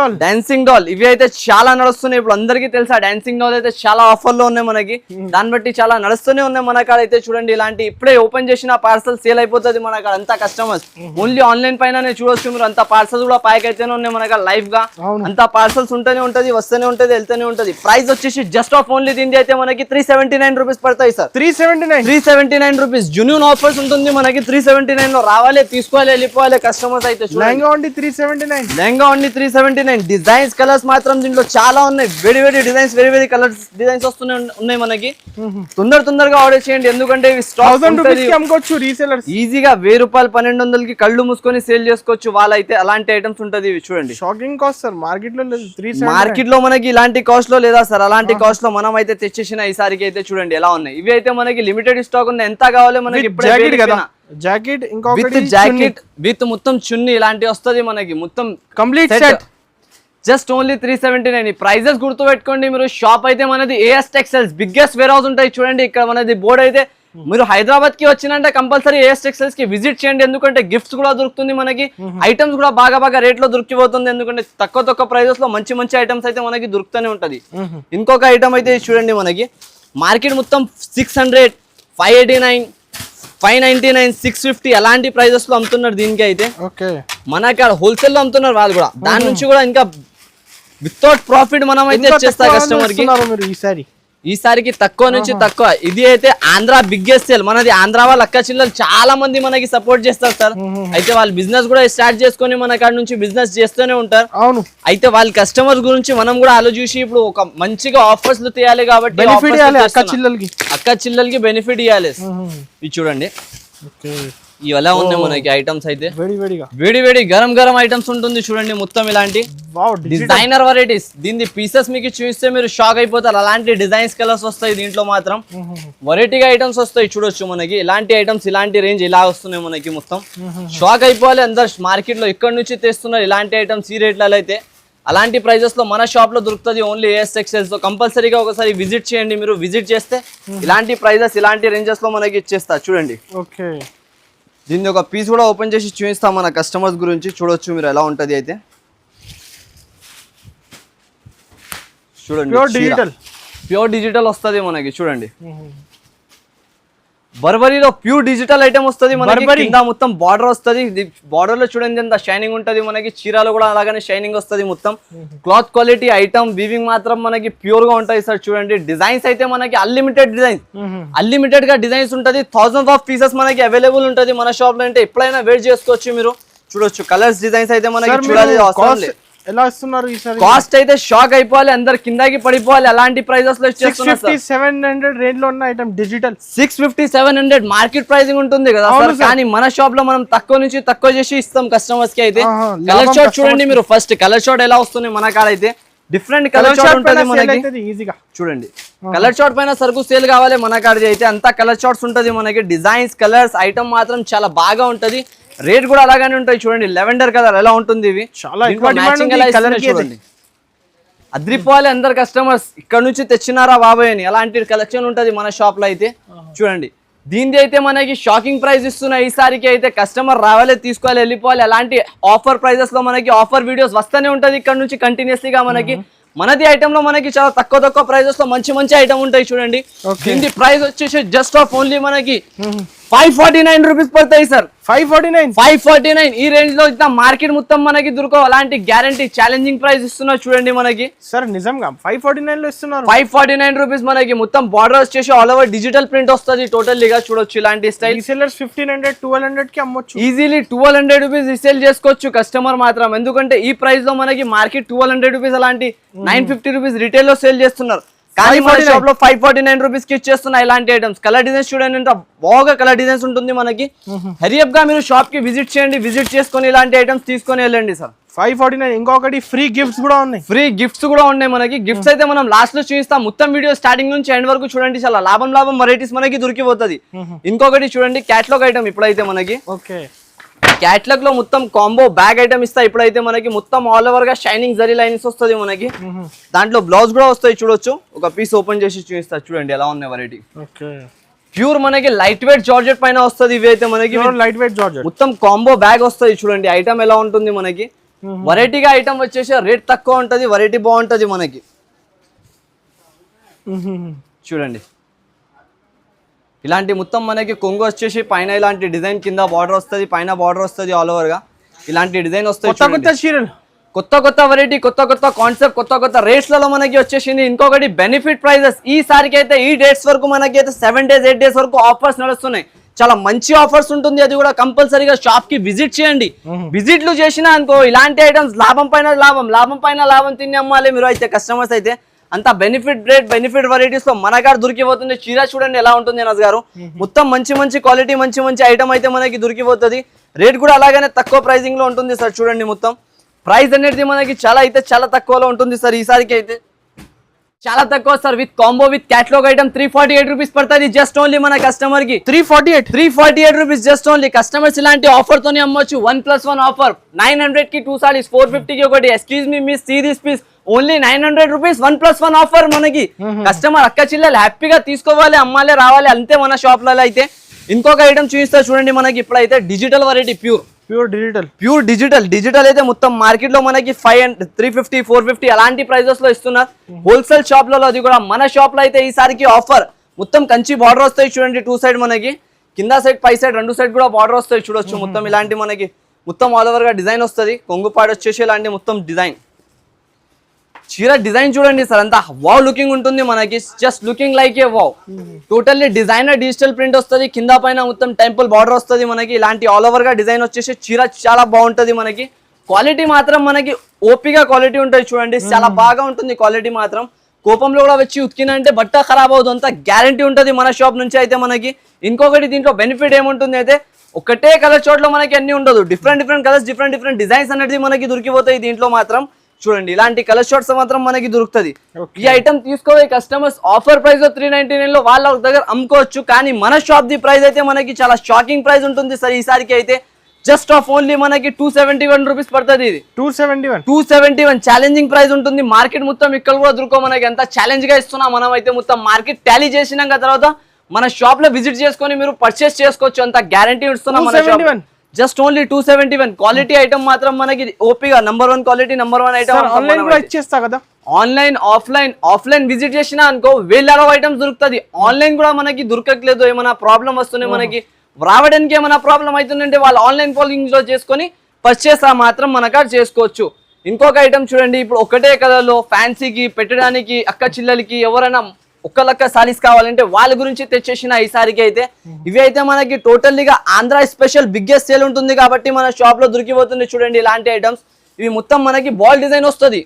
డాల్ ఇవి అయితే చాలా నడుస్తున్నాయి ఇప్పుడు, అందరికీ తెలుసా డాన్సింగ్ డాల్ అయితే చాలా ఆఫర్ లో ఉన్నాయి మనకి. దాన్ని బట్టి చాలా నడుస్తూనే ఉన్నాయి మన కాడ అయితే చూడండి. ఇలాంటి ఇప్పుడే ఓపెన్ చేసిన పార్సల్ సేల్ అయిపోతుంది మన కాడ. అంతా కస్టమర్స్ ఓన్లీ ఆన్లైన్ పైన చూడొచ్చు మీరు. అంత పార్సల్స్ కూడా ప్యాక్ అయితేనే ఉన్నాయి మన కాడ లైవ్ గా. అంత పార్సల్స్ ఉంటూనే ఉంటది, వస్తూనే ఉంటది, వెళ్తూనే ఉంటది. ప్రైస్ వచ్చేసి జస్ట్ ఆఫ్ ఓన్లీ దీనికి అయితే మనకి 379 రూపీస్ పడతాయి సార్. 379 రూపీస్ జెన్యూన్ ఆఫర్స్ ఉంటుంది మనకి. 379 లో రావాలి, తీసుకోవాలి, వెళ్ళిపోవాలి కస్టమర్స్ అయితే. లెహంగా ఓన్లీ 379. డిజైన్స్ కలర్స్ మాత్రం దీంట్లో చాలా ఉన్నాయి, వేడి డిజైన్స్, వేడి కలర్స్ డిజైన్స్ వస్తూనే ఉన్నాయి మనకి. తొందరగా ఆర్డర్ చేయండి, ఎందుకంటే ఈజీగా 1000 రూపాయలు 1200కి కళ్ళు మూసుకొని సేల్ చేసుకోవచ్చు వాళ్ళైతే. అలాంటి ఐటమ్స్ ఉంటది ఇవి చూడండి. షాకింగ్ కాస్ట్ సార్, మార్కెట్ లో మనకి ఇలాంటి కాస్ట్ లో లేదా సార్, అలాంటి కాస్ట్ లో మనం అయితే తెచ్చేసిన ఈసారికి అయితే చూడండి ఎలా ఉన్నాయి. ఇవి అయితే మనకి లిమిటెడ్ స్టాక్ ఉన్నాయి, ఎంత కావాలి మనకి జాకెట్ జాకెట్ విత్ మొత్తం చున్నీ ఇలాంటి వస్తుంది మనకి, మొత్తం complete set. Just only 379. Prices గుర్తు పెట్టుకోండి మీరు. షాప్ అయితే మనది AS Textiles biggest warehouse ఉంటాయి చూడండి. ఇక్కడ మనది బోర్డ్ అయితే, మీరు హైదరాబాద్ కి వచ్చినంటే కంపల్సరీ AS టెక్స్టైల్స్ కి విజిట్ చేయండి, ఎందుకంటే గిఫ్ట్స్ కూడా దొరుకుతుంది మనకి. ఐటమ్స్ కూడా బాగా రేట్ లో దొరికిపోతుంది, ఎందుకంటే తక్కువ ప్రైజెస్ లో మంచి ఐటమ్స్ అయితే మనకి దొరుకుతూనే ఉంటది. ఇంకొక ఐటమ్ అయితే చూడండి మనకి, మార్కెట్ మొత్తం 600, 589, 599, 650 అలాంటి ప్రైజెస్ లో అమ్ముతున్నారు దీనికి అయితే. మనకి హోల్సేల్ లో అమ్ముతున్నారు వాళ్ళు కూడా. దాని నుంచి కూడా ఇంకా వితౌట్ ప్రాఫిట్ మనం అయితే ఇచ్చేస్తా కస్టమర్ కి. ఈసారికి తక్కువ నుంచి తక్కువ. ఇది అయితే ఆంధ్ర బిగ్గెస్ట్ సేల్ మనది. ఆంధ్ర వాళ్ళ అక్క చిల్లలు చాలా మంది మనకి సపోర్ట్ చేస్తారు సార్. అయితే వాళ్ళు బిజినెస్ కూడా స్టార్ట్ చేసుకొని మన కాడ నుంచి బిజినెస్ చేస్తూనే ఉంటారు. అవును. అయితే వాళ్ళ కస్టమర్స్ గురించి మనం కూడా ఆలోచించి ఇప్పుడు ఒక మంచిగా ఆఫర్స్ తీయాలి కాబట్టి అక్క చిల్లలకి బెనిఫిట్ ఇవ్వాలి. ఇది చూడండి ఇవి ఎలా ఉన్నాయి మనకి ఐటమ్స్ అయితే, వేడి గరం ఐటమ్స్ ఉంటుంది చూడండి. మొత్తం ఇలాంటి డిజైనర్ వెరైటీస్. దీని పీసెస్ మీకు చూస్తే మీరు షాక్ అయిపోతారు, అలాంటి డిజైన్స్ కలర్స్ వస్తాయి దీంట్లో మాత్రం. వెరైటీగా ఐటమ్స్ వస్తాయి చూడొచ్చు మనకి. ఇలాంటి ఐటమ్స్, ఇలాంటి రేంజ్ ఇలా వస్తున్నాయి మనకి. మొత్తం షాక్ అయిపోవాలి అందరు. మార్కెట్ లో ఇక్కడ నుంచి తెస్తున్నారు ఇలాంటి ఐటమ్స్ ఈ రేట్లలో అయితే. అలాంటి ప్రైజెస్ లో మన షాప్ లో దొరుకుతుంది ఓన్లీ AS టెక్స్టైల్స్ లో. కంపల్సరీగా ఒకసారి విజిట్ చేయండి మీరు. విజిట్ చేస్తే ఇలాంటి ప్రైజెస్, ఇలాంటి రేంజెస్ లో మనకి ఇచ్చేస్తా చూడండి. దీన్ని ఒక పీస్ కూడా ఓపెన్ చేసి చూపిస్తాం మన కస్టమర్స్ గురించి, చూడొచ్చు మీరు ఎలా ఉంటది అయితే. చూడండి ప్యూర్ డిజిటల్ వస్తుంది మనకి చూడండి. బర్బరీలో ప్యూర్ డిజిటల్ ఐటమ్ వస్తుంది మనకి. కింద మొత్తం బార్డర్ వస్తుంది. బార్డర్ లో చూడండి ఎంత షైనింగ్ ఉంటది మనకి. చీరలు కూడా అలాగనే షైనింగ్ వస్తుంది మొత్తం. క్లాత్ క్వాలిటీ ఐటమ్, వీవింగ్ మాత్రం మనకి ప్యూర్ గా ఉంటాయి సార్ చూడండి. డిజైన్స్ అయితే మనకి అన్లిమిటెడ్ గా డిజైన్స్ ఉంటది. థౌసండ్స్ ఆఫ్ పీసెస్ మనకి అవైలబుల్ ఉంటది మన షాప్ లో. అంటే ఎప్పుడైనా వెయిట్ చేసుకోవచ్చు మీరు. చూడొచ్చు కలర్స్, డిజైన్స్ అయితే మనకి చూడాలి. ఎలా ఇస్తున్నారు ఈసారి? కాస్ట్ అయితే షాక్ అయిపోవాలి, అందరు కిందకి పడిపోవాలి. అలాంటి ప్రైజెస్ లో 650-700 రేంజ్ లో ఉన్న ఐటమ్ డిజిటల్. 650-700 మార్కెట్ ప్రైసింగ్ ఉంటుంది కదా సార్. కానీ మన షాప్ లో మనం తక్కువ నుంచి తక్కువ చేసి ఇస్తాం కస్టమర్స్ కి అయితే. కలర్ షార్ట్ చూడండి మీరు. ఫస్ట్ కలర్ షార్ట్ ఎలా వస్తుంది మన కాడ అయితే. డిఫరెంట్ కలర్ షార్ట్ ఉంటుంది మనకి. ఈజీగా చూడండి, కలర్ షార్ట్ పైన సరుకు సేల్ కావాలి మన కాడ అయితే. అంతా కలర్ షార్ట్స్ ఉంటది మనకి. డిజైన్స్, కలర్స్, ఐటమ్ మాత్రం చాలా బాగా ఉంటది. రేట్ కూడా అలాగానే ఉంటాయి చూడండి. లెవెండర్ కలర్ ఎలా ఉంటుంది, ఇవి చాలా చూడండి. అద్రిపోవాలి అందరు కస్టమర్స్. ఇక్కడ నుంచి తెచ్చినారా బాబాయ్ అని అలాంటి కలెక్షన్ ఉంటది మన షాప్ లో అయితే. చూడండి దీనిది అయితే మనకి షాకింగ్ ప్రైస్ ఇస్తున్నాయి ఈసారికి అయితే. కస్టమర్ రావాలి, తీసుకోవాలి, వెళ్ళిపోవాలి. అలాంటి ఆఫర్ ప్రైజెస్ లో మనకి ఆఫర్ వీడియోస్ వస్తూనే ఉంటది ఇక్కడ నుంచి కంటిన్యూస్లీగా మనకి. మనది ఐటమ్ లో మనకి చాలా తక్కువ ప్రైజెస్ లో మంచి ఐటమ్ ఉంటాయి చూడండి. దీని ప్రైస్ వచ్చేసి జస్ట్ ఆఫ్ ఓన్లీ మనకి 549 రూపీస్ పడతాయి సార్. 549 ఈ రేంజ్ లో ఇట్లా మార్కెట్ మొత్తం మనకి దొరకవు. అలాంటి గ్యారంటీ ఛాలెంజింగ్ ప్రైస్ ఇస్తున్నారు చూడండి మనకి. సార్ నిజంగా 549 లో ఇస్తున్నారు. 549 రూపీస్ మనకి. మొత్తం బార్డర్ వచ్చేసి ఆల్ ఓవర్ డిజిటల్ ప్రింట్ వస్తుంది టోటల్ గా. చూడొచ్చు ఇలాంటి స్టైల్. రీసెల్లర్స్ 1500-1200 కి అమ్మొచ్చు ఈజీలీ. 1200 రూపీస్ రీసేల్ చేసుకోవచ్చు కస్టమర్ మాత్రం. ఎందుకంటే ఈ ప్రైస్ లో మనకి మార్కెట్ 1200 రూపీస్, అలాంటి 950 రూపీస్ రిటైల్ లో సేల్ చేస్తున్నారు. కానీ మన షాప్ లో 549 రూపీస్ కి ఇచ్చేస్తున్నా ఇలాంటి ఐటమ్స్. కలర్ డిజైన్స్ చూడండి ఎంత బాగా కలర్ డిజైన్స్ ఉంటుంది మనకి. హరియప్ గా మీరు షాప్ కి విజిట్ చేయండి, విజిట్ చేసుకొని ఇలాంటి ఐటమ్స్ తీసుకొని వెళ్ళండి సార్. 549. ఇంకొకటి ఫ్రీ గిఫ్ట్స్ కూడా ఉన్నాయి. ఫ్రీ గిఫ్ట్స్ కూడా ఉన్నాయి మనకి. గిఫ్ట్స్ అయితే మనం లాస్ట్ లో చూపిస్తాం. మొత్తం వీడియో స్టార్టింగ్ నుంచి ఎండ్ వరకు చూడండి. చాలా లాభం వెరైటీస్ మనకి దొరికిపోతుంది. ఇంకొకటి చూడండి క్యాట్లాగ్ ఐటమ్ ఇప్పుడైతే మనకి. ఓకే, క్యాట్లాగ్ లో మొత్తం కాంబో బ్యాగ్ ఐటమ్ ఇస్తా. ఇప్పుడైతే మనకి మొత్తం ఆల్ ఓవర్ గా షైనింగ్ జరీ లైన్స్ వస్తుంది మనకి. దాంట్లో బ్లౌజ్ కూడా వస్తాయి చూడొచ్చు. ఒక పీస్ ఓపెన్ చేసి చూపిస్తా చూడండి ఎలా ఉన్నాయి వెరైటీ. ప్యూర్ మనకి లైట్ వెయిట్ జార్జెట్ పైన వస్తుంది. ఇవి అయితే మనకి లైట్ వెయిట్ జార్జెట్ మొత్తం కాంబో బ్యాగ్ వస్తుంది చూడండి. ఐటమ్ ఎలా ఉంటుంది మనకి. వెరైటీగా ఐటమ్ వచ్చేసి రేట్ తక్కువ ఉంటది, వెరైటీ బాగుంటది మనకి. చూడండి ఇలాంటి మొత్తం మనకి కొంగు వచ్చేసి పైన ఇలాంటి డిజైన్, కింద బార్డర్ వస్తుంది, పైన బార్డర్ వస్తుంది. ఆల్ ఓవర్ గా ఇలాంటి డిజైన్ వస్తాయి. కొత్త వెరైటీ, కొత్త కాన్సెప్ట్, కొత్త రేట్స్ లలో మనకి వచ్చేసింది. ఇంకొకటి బెనిఫిట్ ప్రైజెస్. ఈసారికి అయితే ఈ డేట్స్ వరకు మనకి అయితే 7 days 8 days వరకు ఆఫర్స్ నడుస్తున్నాయి. చాలా మంచి ఆఫర్స్ ఉంటుంది. అది కూడా కంపల్సరీగా షాప్ కి విజిట్ చేయండి. విజిట్లు చేసినా అనుకో ఇలాంటి ఐటమ్స్ లాభం పైన లాభం తిని అమ్మాలి మీరు అయితే కస్టమర్స్ అయితే. అంత బెనిఫిట్ రేట్, బెనిఫిట్ వెరైటీస్ లో మన కాడ దొరికిపోతుంది. చీర చూడండి ఎలా ఉంటుంది అనస్ గారు. మొత్తం మంచి క్వాలిటీ, మంచి ఐటమ్ అయితే మనకి దొరికిపోతుంది. రేట్ కూడా అలాగనే తక్కువ ప్రైసింగ్ లో ఉంటుంది సార్. చూడండి మొత్తం ప్రైస్ అనేది మనకి చాలా తక్కువలో ఉంటుంది సార్. ఈసారికి అయితే చాలా తక్కువ sir. With combo with catalogue item 348 rupees పడుతుంది జస్ట్ ఓన్లీ మన కస్టమర్ కి. 348 రూపీస్ జస్ట్ ఓన్లీ. కస్టమర్స్ ఇలాంటి ఆఫర్ తోనే అమ్మొచ్చు. 1+1 ఆఫర్. 900 కి 2 సారీస్, 450 కి ఒకటి. Excuse me miss, see this piece only 900 rupees. 1+1 offer మనకి. కస్టమర్ అక్క చిల్లలు హ్యాపీగా తీసుకోవాలి, అమ్మాలే రావాలి అంతే మన షాప్ లలో అయితే. ఇంకొక ఐటమ్ చూపిస్తా చూడండి మనకి. ఇప్పుడైతే డిజిటల్ వెరైటీ ప్యూర్ డిజిటల్ అయితే మొత్తం మార్కెట్ లో మనకి 350 450 అలాంటి ప్రైజెస్ లో ఇస్తున్నారు హోల్సేల్ షాప్ లలో. అది కూడా మన షాప్ లో అయితే ఈసారికి ఆఫర్. మొత్తం కంచి బార్డర్ వస్తాయి చూడండి. 2 సైడ్ మనకి, కింద సైడ్ పై సైడ్ 2 సైడ్ కూడా బార్డర్ వస్తాయి చూడొచ్చు. మొత్తం ఇలాంటి మనకి మొత్తం ఆల్ ఓవర్ గా డిజైన్ వస్తుంది. కొంగుపాడు వచ్చేసి ఇలాంటి మొత్తం డిజైన్. చీర డిజైన్ చూడండి సార్, అంతా వావ్ లుకింగ్ ఉంటుంది మనకి. జస్ట్ లుకింగ్ లైక్ ఏ wow. Totally designer digital print వస్తుంది. కింద పైన మొత్తం టెంపుల్ బార్డర్ వస్తుంది మనకి. ఇలాంటి ఆల్ ఓవర్ గా డిజైన్ వచ్చేసి చీర చాలా బాగుంటది మనకి. క్వాలిటీ మాత్రం మనకి ఓపిగా క్వాలిటీ ఉంటుంది చూడండి. చాలా బాగా ఉంటుంది క్వాలిటీ మాత్రం. కోపంలో కూడా వచ్చి ఉతికినంటే బట్ట ఖరాబ్ అవుతుంది, అంత గ్యారంటీ ఉంటుంది మన షాప్ నుంచి అయితే మనకి. ఇంకొకటి దీంట్లో బెనిఫిట్ ఏముంటుంది అయితే, ఒకటే కలర్ చోట్ల మనకి అన్ని ఉండదు. డిఫరెంట్ కలర్స్, డిఫరెంట్ డిజైన్స్ అనేది మనకి దొరికిపోతాయి దీంట్లో మాత్రం. చూడండి ఇలాంటి కలర్ షార్ట్స్ మాత్రం మనకి దొరుకుతుంది. ఈ ఐటమ్ తీసుకోవే కస్టమర్స్ ఆఫర్ ప్రైస్ 399 లో వాళ్ళ దగ్గర అమ్ముకోవచ్చు. కానీ మన షాప్ ది ప్రైస్ అయితే మనకి చాలా షాకింగ్ ప్రైస్ ఉంటుంది సార్. ఈసారికి అయితే జస్ట్ ఆఫ్ ఓన్లీ మనకి 271 రూపీస్ పడుతుంది. ఇది 271 ఛాలెంజింగ్ ప్రైస్ ఉంటుంది. మార్కెట్ మొత్తం ఇక్కడ కూడా దొరుకో మనకి. ఎంత ఛాలెంజ్ గా ఇస్తున్నాం మనం అయితే. మొత్తం మార్కెట్ టాలీ చేసినాక తర్వాత మన షాప్ లో విజిట్ చేసుకొని మీరు పర్చేస్ చేసుకోవచ్చు. అంత గ్యారంటీ ఇస్తున్నాం మన shop. Just only 271. Quality item మాత్రం మనకి ఓపీగా number 1 quality, number 1 item. Online offline visit చేసినా అనుకో వేలలో ఐటమ్స్ దొరుకుతుంది. ఆన్లైన్ కూడా మనకి దొరకట్లేదు. ఏమైనా ప్రాబ్లం వస్తున్నాయి మనకి, రావడానికి ఏమైనా ప్రాబ్లం అవుతుందంటే వాళ్ళు ఆన్లైన్ కాలింగ్ లో చేసుకొని పర్చేస్ మాత్రం మన కాడ చేసుకోవచ్చు. ఇంకొక ఐటమ్ చూడండి. ఇప్పుడు ఒకటే కలర్ లో ఫ్యాన్సీకి పెట్టడానికి, అక్క చిల్లలకి ఎవరైనా ఒక్క లక్క సారీస్ కావాలంటే వాళ్ళ గురించి తెచ్చేసిన ఈసారికి అయితే. ఇవి అయితే మనకి టోటల్లీగా ఆంధ్ర స్పెషల్ బిగ్గెస్ట్ సేల్ ఉంటుంది కాబట్టి మన షాప్ లో దొరికిపోతుంది. చూడండి ఇలాంటి ఐటమ్స్. ఇవి మొత్తం మనకి బాల్ డిజైన్ వస్తుంది.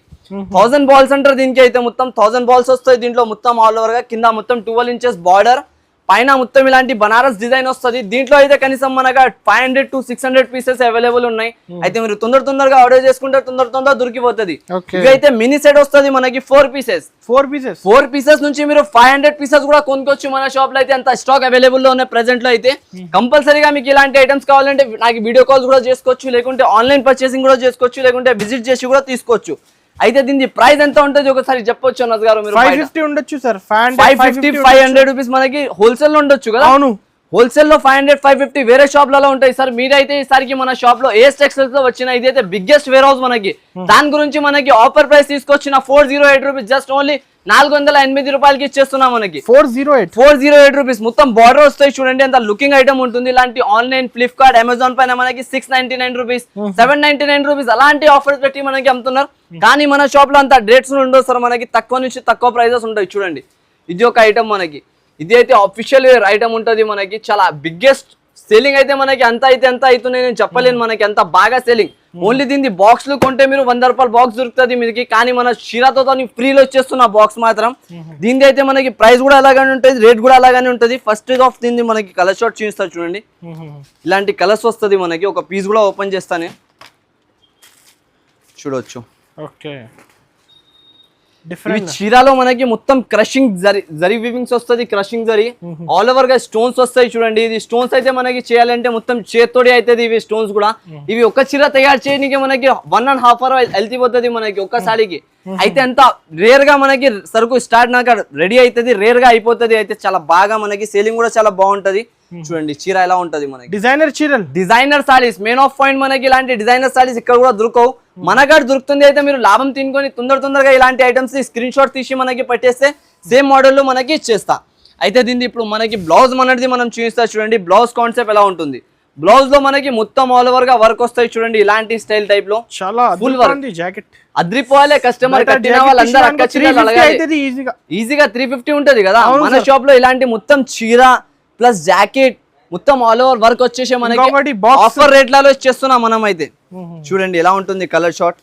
1000 బాల్స్ అంటారు దీనికి అయితే. మొత్తం 1000 బాల్స్ వస్తాయి దీంట్లో. మొత్తం ఆల్ ఓవర్ గా కింద మొత్తం 12 inches బార్డర్, పైన మొత్తం ఇలాంటి బనారస్ డిజైన్ వస్తుంది. దీంట్లో అయితే కనీసం మనగా 500 to 600 పీసెస్ అవైలబుల్ ఉన్నాయి. అయితే మీరు తొందరగా ఆర్డర్ చేసుకుంటే తొందర దొరికిపోతుంది. ఇవి అయితే మినీ సెట్ వస్తుంది మనకి. 4 పీసెస్ నుంచి మీరు 500 పీసెస్ కూడా కొనుక్కోవచ్చు మన షాప్ లో అయితే. అంత స్టాక్ అవైలబుల్ లో ఉన్నాయి ప్రెసెంట్ లో అయితే. కంపల్సరీగా మీకు ఇలాంటి ఐటమ్స్ కావాలంటే నాకు వీడియో కాల్స్ కూడా చేసుకోవచ్చు, లేకుంటే ఆన్లైన్ పర్చేసింగ్ కూడా చేసుకోవచ్చు, లేకుంటే విజిట్ చేసి కూడా తీసుకోవచ్చు. అయితే దీని ప్రైస్ ఎంత ఉంటుంది ఒకసారి చెప్పొచ్చు అన్నది గారు మీరు. 550 ఉండొచ్చు సార్. 500 రూపీస్ మనకి హోల్సేల్ లో ఉండొచ్చు కదా. అవును, హోల్సేల్ లో 500 550 వేరే షాప్ లలో ఉంటాయి సార్. మీరైతే ఈసారికి మన షాప్ లో ఏఎస్ టెక్స్టైల్స్ లో వచ్చిన ఇదైతే బిగ్గెస్ట్ వేర్ హౌస్ మనకి. దాని గురించి మనకి ఆఫర్ ప్రైస్ తీసుకొచ్చిన 408 రూపీస్. జస్ట్ ఓన్లీ 408 రూపాయలకి ఇచ్చేస్తున్నాం మనకి. 408 రూపీస్. మొత్తం బార్డర్ వస్తాయి చూడండి. అంత లుకింగ్ ఐటమ్ ఉంటుంది. ఇలాంటి ఆన్లైన్ ఫ్లిప్కార్ట్, అమెజాన్ పైన మనకి 699 రూపీస్, 799 రూపీస్ అలాంటి ఆఫర్స్ పెట్టి మనకి అమ్ముతున్నారు. కానీ మన షాప్ లో అంత రేట్స్ ఉండవు సార్ మనకి. తక్కువ నుంచి తక్కువ ప్రైజెస్ ఉంటాయి చూడండి. ఇది ఒక ఐటమ్ మనకి. ఇది అయితే అఫీషియల్ వేర్ ఐటమ్ ఉంటుంది మనకి. చాలా బిగ్గెస్ట్ సేలింగ్ అయితే మనకి అంత అయితే ఎంత అవుతున్నాయి నేను చెప్పలేను, మనకి అంత బాగా సేలింగ్. ఓన్లీ దీన్ని బాక్స్ లు కొంటే మీరు 100 రూపాయల బాక్స్ దొరుకుతుంది మీకు, కానీ మన షీరాతో ఫ్రీలో వచ్చేస్తున్న బాక్స్ మాత్రం. దీని అయితే మనకి ప్రైస్ కూడా అలాగానే ఉంటుంది, రేట్ కూడా అలాగానే ఉంటుంది. ఫస్ట్ ఆఫ్ దీన్ని మనకి కలర్ షార్ట్ చూపిస్తారు చూడండి, ఇలాంటి కలర్స్ వస్తుంది మనకి. ఒక పీస్ కూడా ఓపెన్ చేస్తానే చూడొచ్చు. ఓకే, ఇవి చీరాలో మనకి మొత్తం క్రషింగ్ జరీ వీవింగ్స్ వస్తుంది, క్రషింగ్ జరీ ఆల్ ఓవర్ గా స్టోన్స్ వస్తాయి చూడండి. ఇది స్టోన్స్ అయితే మనకి చేయాలంటే మొత్తం చేత్తోడి అవుతుంది ఇవి స్టోన్స్ కూడా. ఇవి ఒక చీర తయారు చేయడానికి మనకి 1.5 hours వెళ్తిపోతుంది మనకి ఒక్కసారికి. అయితే అంత రేర్ గా మనకి సరుకు స్టార్ట్ నాక రెడీ అవుతుంది, రేర్ గా అయిపోతుంది. అయితే చాలా బాగా మనకి సేలింగ్ కూడా చాలా బాగుంటది. చూడండి చీర ఎలా ఉంటది మనకి, డిజైనర్ చీరలు, designer saris main of point. మనకి ఇలాంటి డిజైనర్ సారీస్ ఇక్కడ కూడా దొరకవు, మనకాడ దొరుకుతుంది. అయితే మీరు లాభం తినుకొని తొందరగా ఇలాంటి ఐటమ్స్ స్క్రీన్ షాట్ తీసి మనకి పట్టేస్తే సేమ్ మోడల్ లో మనకి ఇచ్చేస్తా. అయితే దీన్ని ఇప్పుడు మనకి బ్లౌజ్ మనది మనం చూపిస్తా చూడండి. బ్లౌజ్ కాన్సెప్ట్ ఎలా ఉంటుంది, బ్లౌజ్ లో మనకి మొత్తం ఆల్ ఓవర్ గా వర్క్ వస్తాయి చూడండి, ఇలాంటి స్టైల్ టైప్ లో చాలా ఫుల్ వర్క్. జాకెట్ అద్రిపోవాలి, కస్టమర్ కట్టిన వాళ్ళందరూ అక్క చీరలు ఈజీగా 350 ఉంటది కదా మన షాప్ లో. ఇలాంటి మొత్తం చీర ప్లస్ జాకెట్ మొత్తం ఆల్ ఓవర్ వర్క్ వచ్చేసి మనకి ఆఫర్ రేట్లలో ఇచ్చేస్తున్నాం మనం. అయితే చూడండి ఎలా ఉంటుంది కలర్ షార్ట్.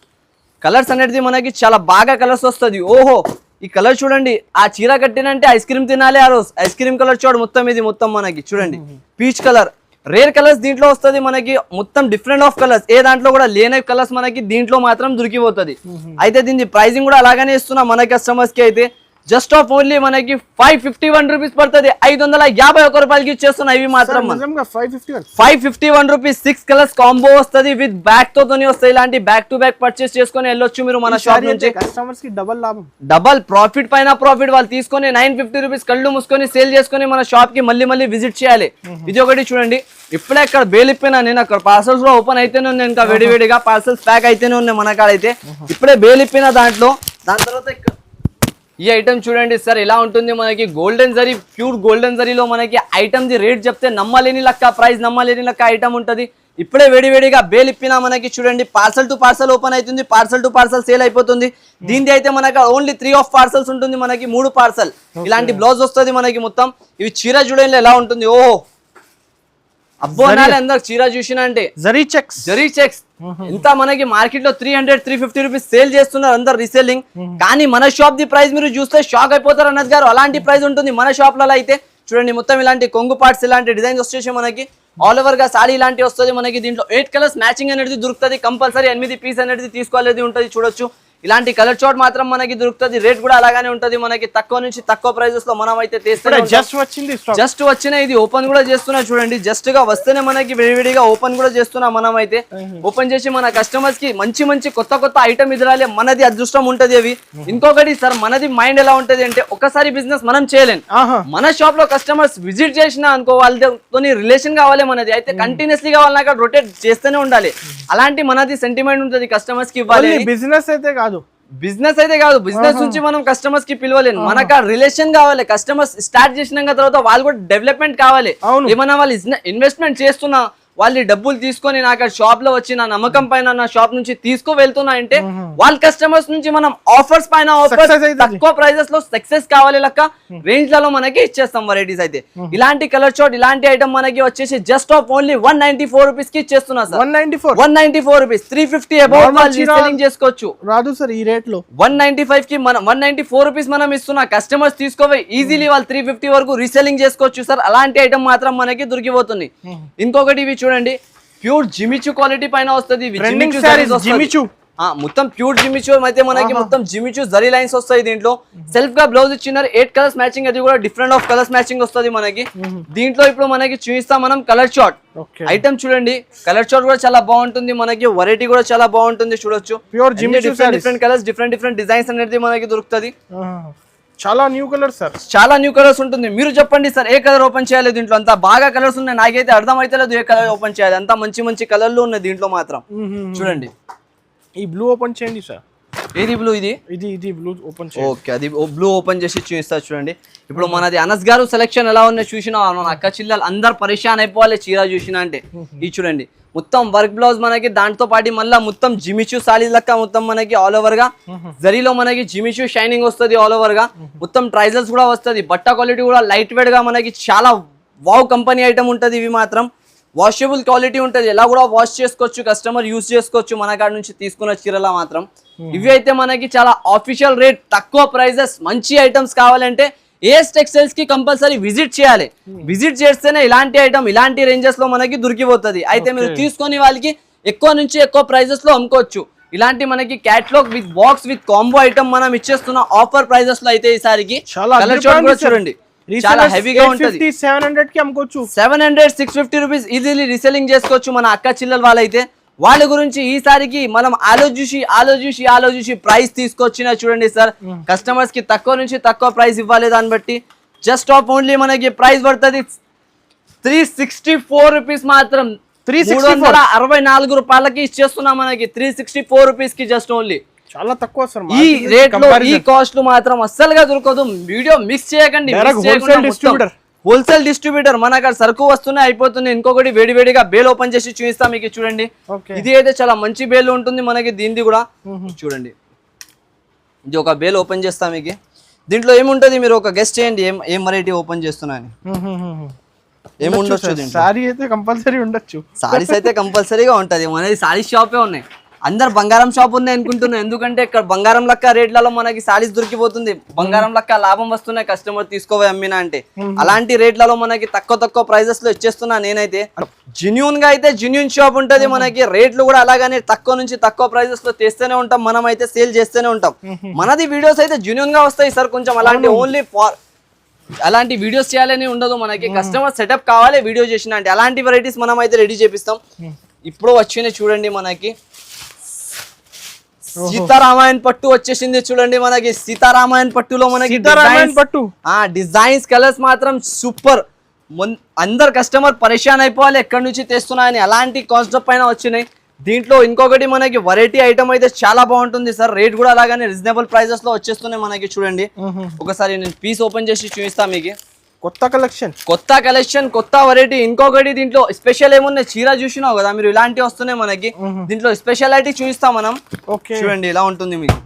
కలర్స్ అనేది మనకి చాలా బాగా కలర్స్ వస్తుంది. ఓహో ఈ కలర్ చూడండి, ఆ చీర కట్టినంటే ఐస్ క్రీమ్ తినాలి ఆ రోజు. ఐస్ క్రీమ్ కలర్ షార్ట్ మొత్తం ఇది మొత్తం మనకి చూడండి, పీచ్ కలర్. రేర్ కలర్స్ దీంట్లో వస్తుంది మనకి, మొత్తం డిఫరెంట్ ఆఫ్ కలర్స్. ఏ దాంట్లో కూడా లేని కలర్స్ మనకి దీంట్లో మాత్రం దొరికిపోతుంది. అయితే దీని ప్రైసింగ్ కూడా అలాగనే ఇస్తున్నా మన కస్టమర్స్ కి. అయితే జస్ట్ ఆఫ్ ఓన్లీ మనకి 551 రూపీస్ పడుతుంది, 551 రూపాయలకి ఇచ్చేస్తున్నా. ఇవి మాత్రం 551 రూపీస్. 6 కలర్స్ కాంబో వస్తుంది విత్ బ్యాక్ తో వస్తాయి. ఇలాంటి బ్యాక్ టు బ్యాక్ పర్చేస్ చేసుకుని వెళ్ళొచ్చు మీరు మన షాప్ నుంచి. కస్టమర్స్ కి డబల్ లాభం, డబల్ ప్రాఫిట్ పైన ప్రాఫిట్. వాళ్ళు తీసుకొని 950 రూపీస్ కళ్ళు మూసుకొని సేల్ చేసుకొని మన షాప్ కి మళ్ళీ విజిట్ చేయాలి. ఇది ఒకటి చూడండి. ఇప్పుడే అక్కడ బేల్ ఇప్పినా నేను, అక్కడ పార్సల్స్ కూడా ఓపెన్ అయితేనే ఉన్నాయి, ఇంకా వేడివేడిగా పార్సల్స్ ప్యాక్ అయితేనే ఉన్నాయి మన కాడ. అయితే ఇప్పుడే బేల్ ఇప్పిన దాంట్లో. దాని తర్వాత ఈ ఐటమ్ చూడండి సార్ ఎలా ఉంటుంది మనకి. గోల్డెన్ జరీ, ప్యూర్ గోల్డెన్ జరీలో మనకి ఐటమ్ ది రేట్ చెప్తే నమ్మలేని లెక్క, ప్రైస్ నమ్మలేని లెక్క ఐటమ్ ఉంటది. ఇప్పుడే వేడివేడిగా బేల్ ఇప్పినా మనకి చూడండి. పార్సల్ టు పార్సల్ ఓపెన్ అవుతుంది, పార్సల్ టు పార్సల్ సేల్ అయిపోతుంది. దీనిది అయితే మనకి ఓన్లీ 3 ఆఫ్ పార్సల్స్ ఉంటుంది మనకి, 3 పార్సల్. ఇలాంటి బ్లౌజ్ వస్తుంది మనకి మొత్తం. ఇవి చీర చూడండి ఎలా ఉంటుంది. ఓహో అబ్బో నాలే అందరు చీర చూసిన అంటే జరీ చెక్స్ ఇంత మనకి మార్కెట్ లో 300-350 రూపీస్ సేల్ చేస్తున్నారు అందరు రీసేలింగ్. కానీ మన షాప్ ది ప్రైస్ మీరు చూస్తే షాక్ అయిపోతారు అన్నది గారు. అలాంటి ప్రైస్ ఉంటుంది మన షాప్ లలో. అయితే చూడండి మొత్తం ఇలాంటి కొంగు పార్ట్స్, ఇలాంటి డిజైన్స్ వచ్చేసి మనకి ఆల్ ఓవర్ గా సారీ ఇలాంటి వస్తుంది మనకి. దీంట్లో 8 కలర్స్ మ్యాచింగ్ అనేది దొరుకుతుంది కంపల్సరీ. 8 పీస్ అనేది తీసుకోవాలని ఉంటుంది చూడొచ్చు. ఇలాంటి కలర్ షార్ట్ మాత్రం మనకి దొరుకుతుంది. రేట్ కూడా అలాగానే ఉంటది మనకి, తక్కువ నుంచి తక్కువ ప్రైజెస్ లో మనం అయితే జస్ట్ వచ్చిన. ఇది ఓపెన్ కూడా చేస్తున్నా చూడండి, జస్ట్ గా వస్తేనే మనకి విడివిడిగా ఓపెన్ కూడా చేస్తున్నా మనం. అయితే ఓపెన్ చేసి మన కస్టమర్స్ కి మంచి కొత్త ఐటమ్ ఎదురాలి, మనది అదృష్టం ఉంటది. అవి ఇంకొకటి సార్, మనది మైండ్ ఎలా ఉంటది అంటే ఒకసారి బిజినెస్ మనం చేయలేం. మన షాప్ లో కస్టమర్స్ విజిట్ చేసినా అనుకో, వాళ్ళతో రిలేషన్ కావాలి మనది. అయితే కంటిన్యూస్లీ కావాలి, అక్కడ రొటేట్ చేస్తూనే ఉండాలి. అలాంటి మనది సెంటిమెంట్ ఉంటది కస్టమర్స్ కి ఇవ్వాలి. బిజినెస్ అయితే కాదు, బిజినెస్ నుంచి మనం కస్టమర్స్ కి పిలవలేను. మనకు రిలేషన్ కావాలి. కస్టమర్స్ స్టార్ట్ చేసినాక తర్వాత వాళ్ళు కూడా డెవలప్మెంట్ కావాలి. ఏమన్నా వాళ్ళు ఇన్వెస్ట్మెంట్ చేస్తున్నా, వాళ్ళు డబ్బులు తీసుకొని నాకు షాప్ లో వచ్చి నా నమ్మకం పైన నా షాప్ నుంచి తీసుకు వెళ్తున్నా అంటే వాళ్ళ కస్టమర్స్ నుంచి మనం ఆఫర్స్ పైన తక్కువ ప్రైజెస్ లో సక్సెస్ కావాలి లెక్క రేంజ్ లలో మనకి ఇచ్చేస్తాం వెరైటీస్. అయితే ఇలాంటి కలర్ షార్ట్, ఇలాంటి ఐటమ్ మనకి వచ్చేసి జస్ట్ ఆఫ్ ఓన్లీ 194 రూపీస్ కి ఇచ్చేస్తున్నా సార్. 194 రూపీస్, 350 అబౌవ్ రీసెల్లింగ్ చేసుకోవచ్చు. రాదు సార్ ఈ రేట్ లో. 195 కి మనం 194 రూపీస్ మనం ఇస్తున్నా. కస్టమర్స్ తీసుకోవాలి ఈజీలీ, వాళ్ళు 350 వరకు రీసెల్లింగ్ చేసుకోవచ్చు సార్. అలాంటి ఐటమ్ మాత్రం మనకి దొరికిపోతుంది. ఇంకొకటి చూడండి, ప్యూర్ జిమిచు క్వాలిటీ పైన వస్తుంది. మొత్తం ప్యూర్ జిమిచు అయితే మనకి మొత్తం జిమిచు జరీ లైన్స్ వస్తాయి. దీంట్లో సెల్ఫ్ గా బ్లౌజ్ ఇచ్చినారు, 8 కలర్స్ మ్యాచింగ్. అది కూడా డిఫరెంట్ ఆఫ్ కలర్స్ మ్యాచింగ్ వస్తుంది మనకి. దీంట్లో ఇప్పుడు మనకి చూపిస్తాం మనం కలర్ షార్ట్ ఐటమ్. చూడండి కలర్ షార్ట్ కూడా చాలా బాగుంటుంది మనకి, వెరైటీ కూడా చాలా బాగుంటుంది చూడొచ్చు. Pure Jimmy Choo, different colours, different designs అనేది మనకి దొరుకుతుంది. చాలా న్యూ కలర్స్ సార్, చాలా న్యూ కలర్స్ ఉంటుంది. మీరు చెప్పండి సార్ ఏ కలర్ ఓపెన్ చేయాలి? దీంట్లో అంతా బాగా కలర్స్ ఉన్నాయి, నాకైతే అర్థం అయితే లేదు ఏ కలర్ ఓపెన్ చేయాలి. అంతా మంచి కలర్లు ఉన్నాయి దీంట్లో మాత్రం. చూడండి ఈ బ్లూ ఓపెన్ చేయండి సార్. ఏది బ్లూ? ఇది బ్లూ ఓపెన్ చేయండి. ఓకే, అది బ్లూ ఓపెన్ చేసి చూపిస్తా చూడండి. ఇప్పుడు మనది అనస్ గారు సెలెక్షన్ ఎలా ఉన్నాయి చూసినా, మన అక్క చిల్లలు అందరు పరిశాన్ అయిపోవాలి చీర చూసినా అంటే. ఇది చూడండి మొత్తం వర్క్ బ్లౌజ్ మనకి, దాంతో పాటు మళ్ళీ మొత్తం జిమిచు సారీ లెక్క మొత్తం మనకి ఆల్ ఓవర్ గా జరీలో మనకి జిమిచు షైనింగ్ వస్తుంది ఆల్ ఓవర్ గా. మొత్తం ట్రైజల్స్ కూడా వస్తుంది. బట్ట క్వాలిటీ కూడా లైట్ వెయిట్ గా మనకి చాలా వావ్ కంపెనీ ఐటమ్ ఉంటది. ఇవి మాత్రం వాషబుల్ క్వాలిటీ ఉంటుంది, ఎలా కూడా వాష్ చేసుకోవచ్చు, కస్టమర్ యూస్ చేసుకోవచ్చు మన కాడ నుంచి తీసుకున్న చీరలా మాత్రం. ఇవి అయితే మనకి చాలా ఆఫీషియల్ రేట్, తక్కువ ప్రైజెస్, మంచి ఐటమ్స్ కావాలంటే ఏఎస్ టెక్స్టైల్స్ కి కంపల్సరీ విజిట్ చేయాలి. విజిట్ చేస్తేనే ఇలాంటి ఐటమ్ ఇలాంటి రేంజెస్ లో మనకి దొరికిపోతుంది. అయితే మీరు తీసుకొని వాళ్ళకి ఎక్కువ నుంచి ఎక్కువ ప్రైజెస్ లో అమ్ముకోవచ్చు. ఇలాంటి మనకి catalogue with box with combo item మనం ఇచ్చేస్తున్న ఆఫర్ ప్రైజెస్ లో అయితే ఈసారికి చూడండి చాలా హెవీగా ఉంటుంది. 700 కి అమ్ముకోవచ్చు, 700-650 రూపీస్ ఈజీలీ రీసెల్లింగ్ చేసుకోవచ్చు మన అక్క చిల్లల వాళ్ళైతే. వాళ్ళ గురించి ఈసారికి మనం ఆలోచించి ప్రైస్ తీసుకొచ్చిన చూడండి సార్. కస్టమర్స్ కి తక్కువ నుంచి తక్కువ ప్రైస్ ఇవ్వాలి, దాన్ని బట్టి జస్ట్ ఆఫ్ ఓన్లీ మనకి ప్రైస్ పడుతుంది 364 రూపీస్ మాత్రం. 364 రూపాయలకి ఇచ్చేస్తున్నాం మనకి 364 రూపీస్ కి జస్ట్ ఓన్లీ. చాలా తక్కువ సార్ ఈ రేట్ లో ఈ కాస్ట్ మాత్రం అస్సలుగా దొరకదు. వీడియో మిక్స్ చేయకండి. హోల్సేల్ డిస్ట్రిబ్యూటర్ మన అక్కడ సరుకు వస్తున్నాయి, అయిపోతుంది. ఇంకొకటి వేడివేడిగా బేల్ ఓపెన్ చేసి చూపిస్తాం మీకు చూడండి. ఇది అయితే చాలా మంచి బేల్ ఉంటుంది మనకి. దీనిది కూడా చూడండి, ఇది ఒక బేల్ ఓపెన్ చేస్తాం మీకు. దీంట్లో ఏముంటది మీరు ఒక గెస్ట్ చేయండి, ఏం వెరైటీ ఓపెన్ చేస్తున్నా అని. ఏముండొచ్చు? సారీ అయితే కంపల్సరీ ఉండొచ్చు. సారీస్ అయితే కంపల్సరీగా ఉంటది. మనది సారీ షాపే ఉన్నాయి, అందరు బంగారం షాప్ ఉంది అనుకుంటున్నాం. ఎందుకంటే ఇక్కడ బంగారం లెక్క రేట్లలో మనకి సారీస్ దొరికిపోతుంది, బంగారం లెక్క లాభం వస్తున్నాయి కస్టమర్ తీసుకోవే అమ్మినా అంటే. అలాంటి రేట్లలో మనకి తక్కువ ప్రైజెస్ లో ఇచ్చేస్తున్నా నేనైతే. జెన్యూన్ గా అయితే జెన్యూన్ షాప్ ఉంటది మనకి. రేట్లు కూడా అలాగానే తక్కువ నుంచి తక్కువ ప్రైజెస్ లో తెస్తూనే ఉంటాం, మనం అయితే సేల్ చేస్తూనే ఉంటాం. మనది వీడియోస్ అయితే జెన్యూన్ గా వస్తాయి సార్. కొంచెం అలాంటి ఓన్లీ అలాంటి వీడియోస్ చేయాలని ఉండదు మనకి. కస్టమర్ సెటప్ కావాలి వీడియో చేసిన అంటే అలాంటి వెరైటీస్ మనం అయితే రెడీ చేపిస్తాం. ఇప్పుడు వచ్చినాయి చూడండి మనకి సీతారామాయణ పట్టు వచ్చేసింది చూడండి మనకి. సీతారామాయణ పట్టులో మనకి డిజైన్స్ కలర్స్ మాత్రం సూపర్. అందరు కస్టమర్ పరేషాన్ అయిపోవాలి ఎక్కడి నుంచి తెస్తున్నాయని, అలాంటి కాన్సెప్ట్ పైన వచ్చినాయి. దీంట్లో ఇంకొకటి మనకి వెరైటీ ఐటమ్ అయితే చాలా బాగుంటుంది సార్. రేట్ కూడా అలాగానే రీజనబుల్ ప్రైజెస్ లో వచ్చేస్తున్నాయి మనకి చూడండి. ఒకసారి నేను పీస్ ఓపెన్ చేసి చూపిస్తా మీకు. కొత్త కలెక్షన్ కొత్త వెరైటీ. ఇంకొకటి దీంట్లో స్పెషల్ ఏమున్నాయి, చీర చూసినావు కదా మీరు, ఇలాంటివి వస్తున్నాయి మనకి. దీంట్లో స్పెషాలిటీ చూపిస్తాం మనం. చూడండి ఇలా ఉంటుంది మీకు.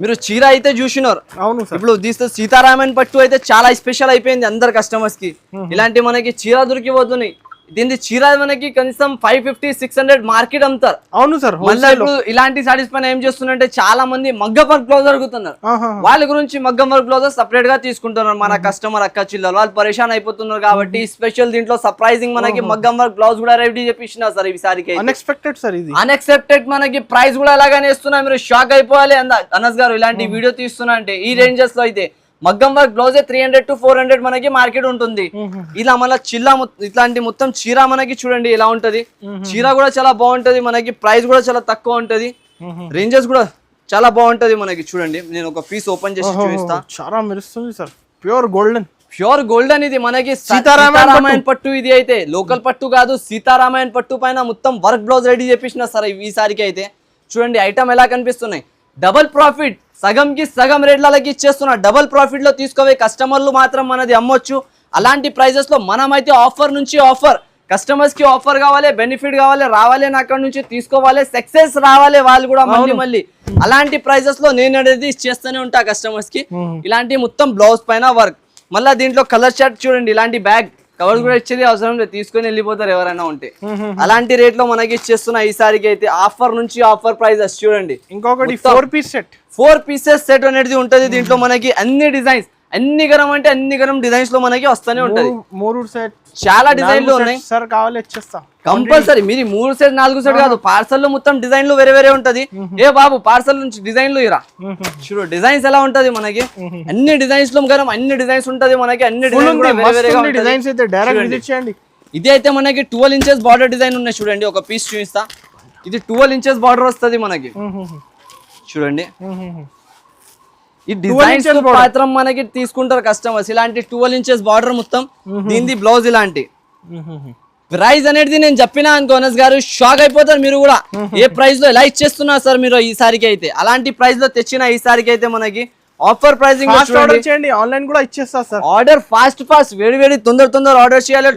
మీరు చీర అయితే చూసినారు. అవును, ఇప్పుడు తీస్తే సీతారామన్ పట్టు అయితే చాలా స్పెషల్ అయిపోయింది అందరు కస్టమర్స్ కి. ఇలాంటి మనకి చీర దొరికిపోతున్నాయి. దీని చీర మనకి కనీసం 550-600 మార్కెట్ అమ్ముతారు. అవును సార్. మళ్ళీ ఇప్పుడు ఇలాంటి సారీస్ పైన ఏం చేస్తున్నారంటే చాలా మంది మగ్గం వర్క్ బ్లౌజ్ అడుగుతున్నారు. వాళ్ళ గురించి మగ్గం వర్క్ బ్లౌజెస్ సపరేట్ గా తీసుకుంటున్నారు మన కస్టమర్ అక్క చిల్లలు. వాళ్ళు పరేషాన్ అయిపోతున్నారు కాబట్టి స్పెషల్ దీంట్లో సర్ప్రైజింగ్ మనకి మగ్గం వర్క్ బ్లౌజ్ కూడా రెడీ చేపించిన సార్. ఈ సారీకి అన్ఎక్స్పెక్టెడ్ సార్, ఇది అన్ఎక్స్పెక్టెడ్ మనకి ప్రైస్ కూడా ఎలాగానే ఇస్తున్నా, మీరు షాక్ అయిపోవాలి. అనస్ గారు ఇలాంటి వీడియో తీస్తున్నా అంటే ఈ రేంజెస్ లో అయితే మగ్గం వర్క్ బ్లౌజ్ 300-400 మనకి మార్కెట్ ఉంటుంది. ఇలా మళ్ళీ ఇట్లాంటి మొత్తం చీర మనకి చూడండి ఇలా ఉంటది. చీర కూడా చాలా బాగుంటది మనకి, ప్రైస్ కూడా చాలా తక్కువ ఉంటది, రేంజెస్ కూడా చాలా బాగుంటది మనకి. చూడండి నేను ఒక పీస్ ఓపెన్ చేసి చూపిస్తా. చాలా మెరుస్తుంది సార్, ప్యూర్ గోల్డెన్ ఇది మనకి సీతారామాయణ పట్టు. ఇది అయితే లోకల్ పట్టు కాదు, సీతారామాయణ పట్టు పైన మొత్తం వర్క్ బ్లౌజ్ రెడీ చేపించిన సార్ ఈ సారికి అయితే. చూడండి ఐటమ్ ఎలా కనిపిస్తున్నాయి. డబుల్ ప్రాఫిట్, సగంకి సగం రేట్లకి ఇచ్చేస్తున్నా. డబుల్ ప్రాఫిట్ లో తీసుకోవే కస్టమర్లు మాత్రం మనది అమ్మొచ్చు. అలాంటి ప్రైజెస్ లో మనమైతే ఆఫర్ నుంచి ఆఫర్, కస్టమర్స్ కి ఆఫర్ కావాలి, బెనిఫిట్ కావాలి, రావాలి అక్కడ నుంచి తీసుకోవాలి, సక్సెస్ రావాలి వాళ్ళు కూడా మళ్ళీ. అలాంటి ప్రైజెస్ లో నేను అనేది చేస్తూనే ఉంటా కస్టమర్స్ కి. ఇలాంటి మొత్తం బ్లౌజ్ పైన వర్క్. మళ్ళీ దీంట్లో కలర్ షర్ట్ చూడండి, ఇలాంటి బ్యాగ్ కవర్ కూడా ఇచ్చేది అవసరం లేదు, తీసుకొని వెళ్ళిపోతారు ఎవరైనా ఉంటే. అలాంటి రేట్ లో మనకి ఇచ్చేస్తున్నా ఈసారికి అయితే. ఆఫర్ నుంచి ఆఫర్ ప్రైజెస్ చూడండి. ఇంకొకటి 4 పీసెస్ సెట్ అనేది ఉంటది. దీంట్లో మనకి అన్ని డిజైన్స్, అన్ని గరం అంటే అన్ని గరం డిజైన్స్ లో మనకి వస్తూనే ఉంటది. 3 సెట్ చాలా డిజైన్లు ఉన్నాయి సార్, కావాలి ఇచ్చేస్తా కంపల్సరీ. మీరు 3 సెట్ 4 సెట్ కాదు, పార్సల్ లో మొత్తం డిజైన్లు వేరే ఉంటది. ఏ బాబు పార్సల్ నుంచి డిజైన్లు ఇరా చూడు, డిజైన్స్ ఎలా ఉంటది మనకి. అన్ని డిజైన్స్ లో గరం అన్ని డిజైన్స్ ఉంటది మనకి. అన్ని డిజైన్స్ అయితే డైరెక్ట్ విజిట్ చేయండి. ఇది అయితే మనకి 12 ఇంచెస్ బార్డర్ డిజైన్ ఉన్నాయి చూడండి. ఒక పీస్ చూపిస్తా. ఇది 12 ఇంచెస్ బార్డర్ వస్తుంది మనకి. చూడండి ఈ డిజైన్స్ మాత్రం మనకి తీసుకుంటారు కస్టమర్స్. ఇలాంటి 12 ఇంచెస్ బార్డర్ మొత్తం, దీనిది బ్లౌజ్ ఇలాంటి. ప్రైస్ అనేది నేను చెప్పినా అనుకో అనస్ గారు, షాక్ అయిపోతారు మీరు కూడా. ఏ ప్రైస్ లో ఎలా ఇచ్చేస్తున్నా సార్ మీరు ఈ సారికి అయితే. అలాంటి ప్రైస్ లో తెచ్చిన ఈ సారికి అయితే మనకి ఆఫర్ ప్రైసింగ్. ఆర్డర్ చేయండి, ఆన్లైన్ కూడా ఇచ్చేస్తా సార్. ఆర్డర్ ఫాస్ట్ వేడి తొందర ఆర్డర్ చేయాలి.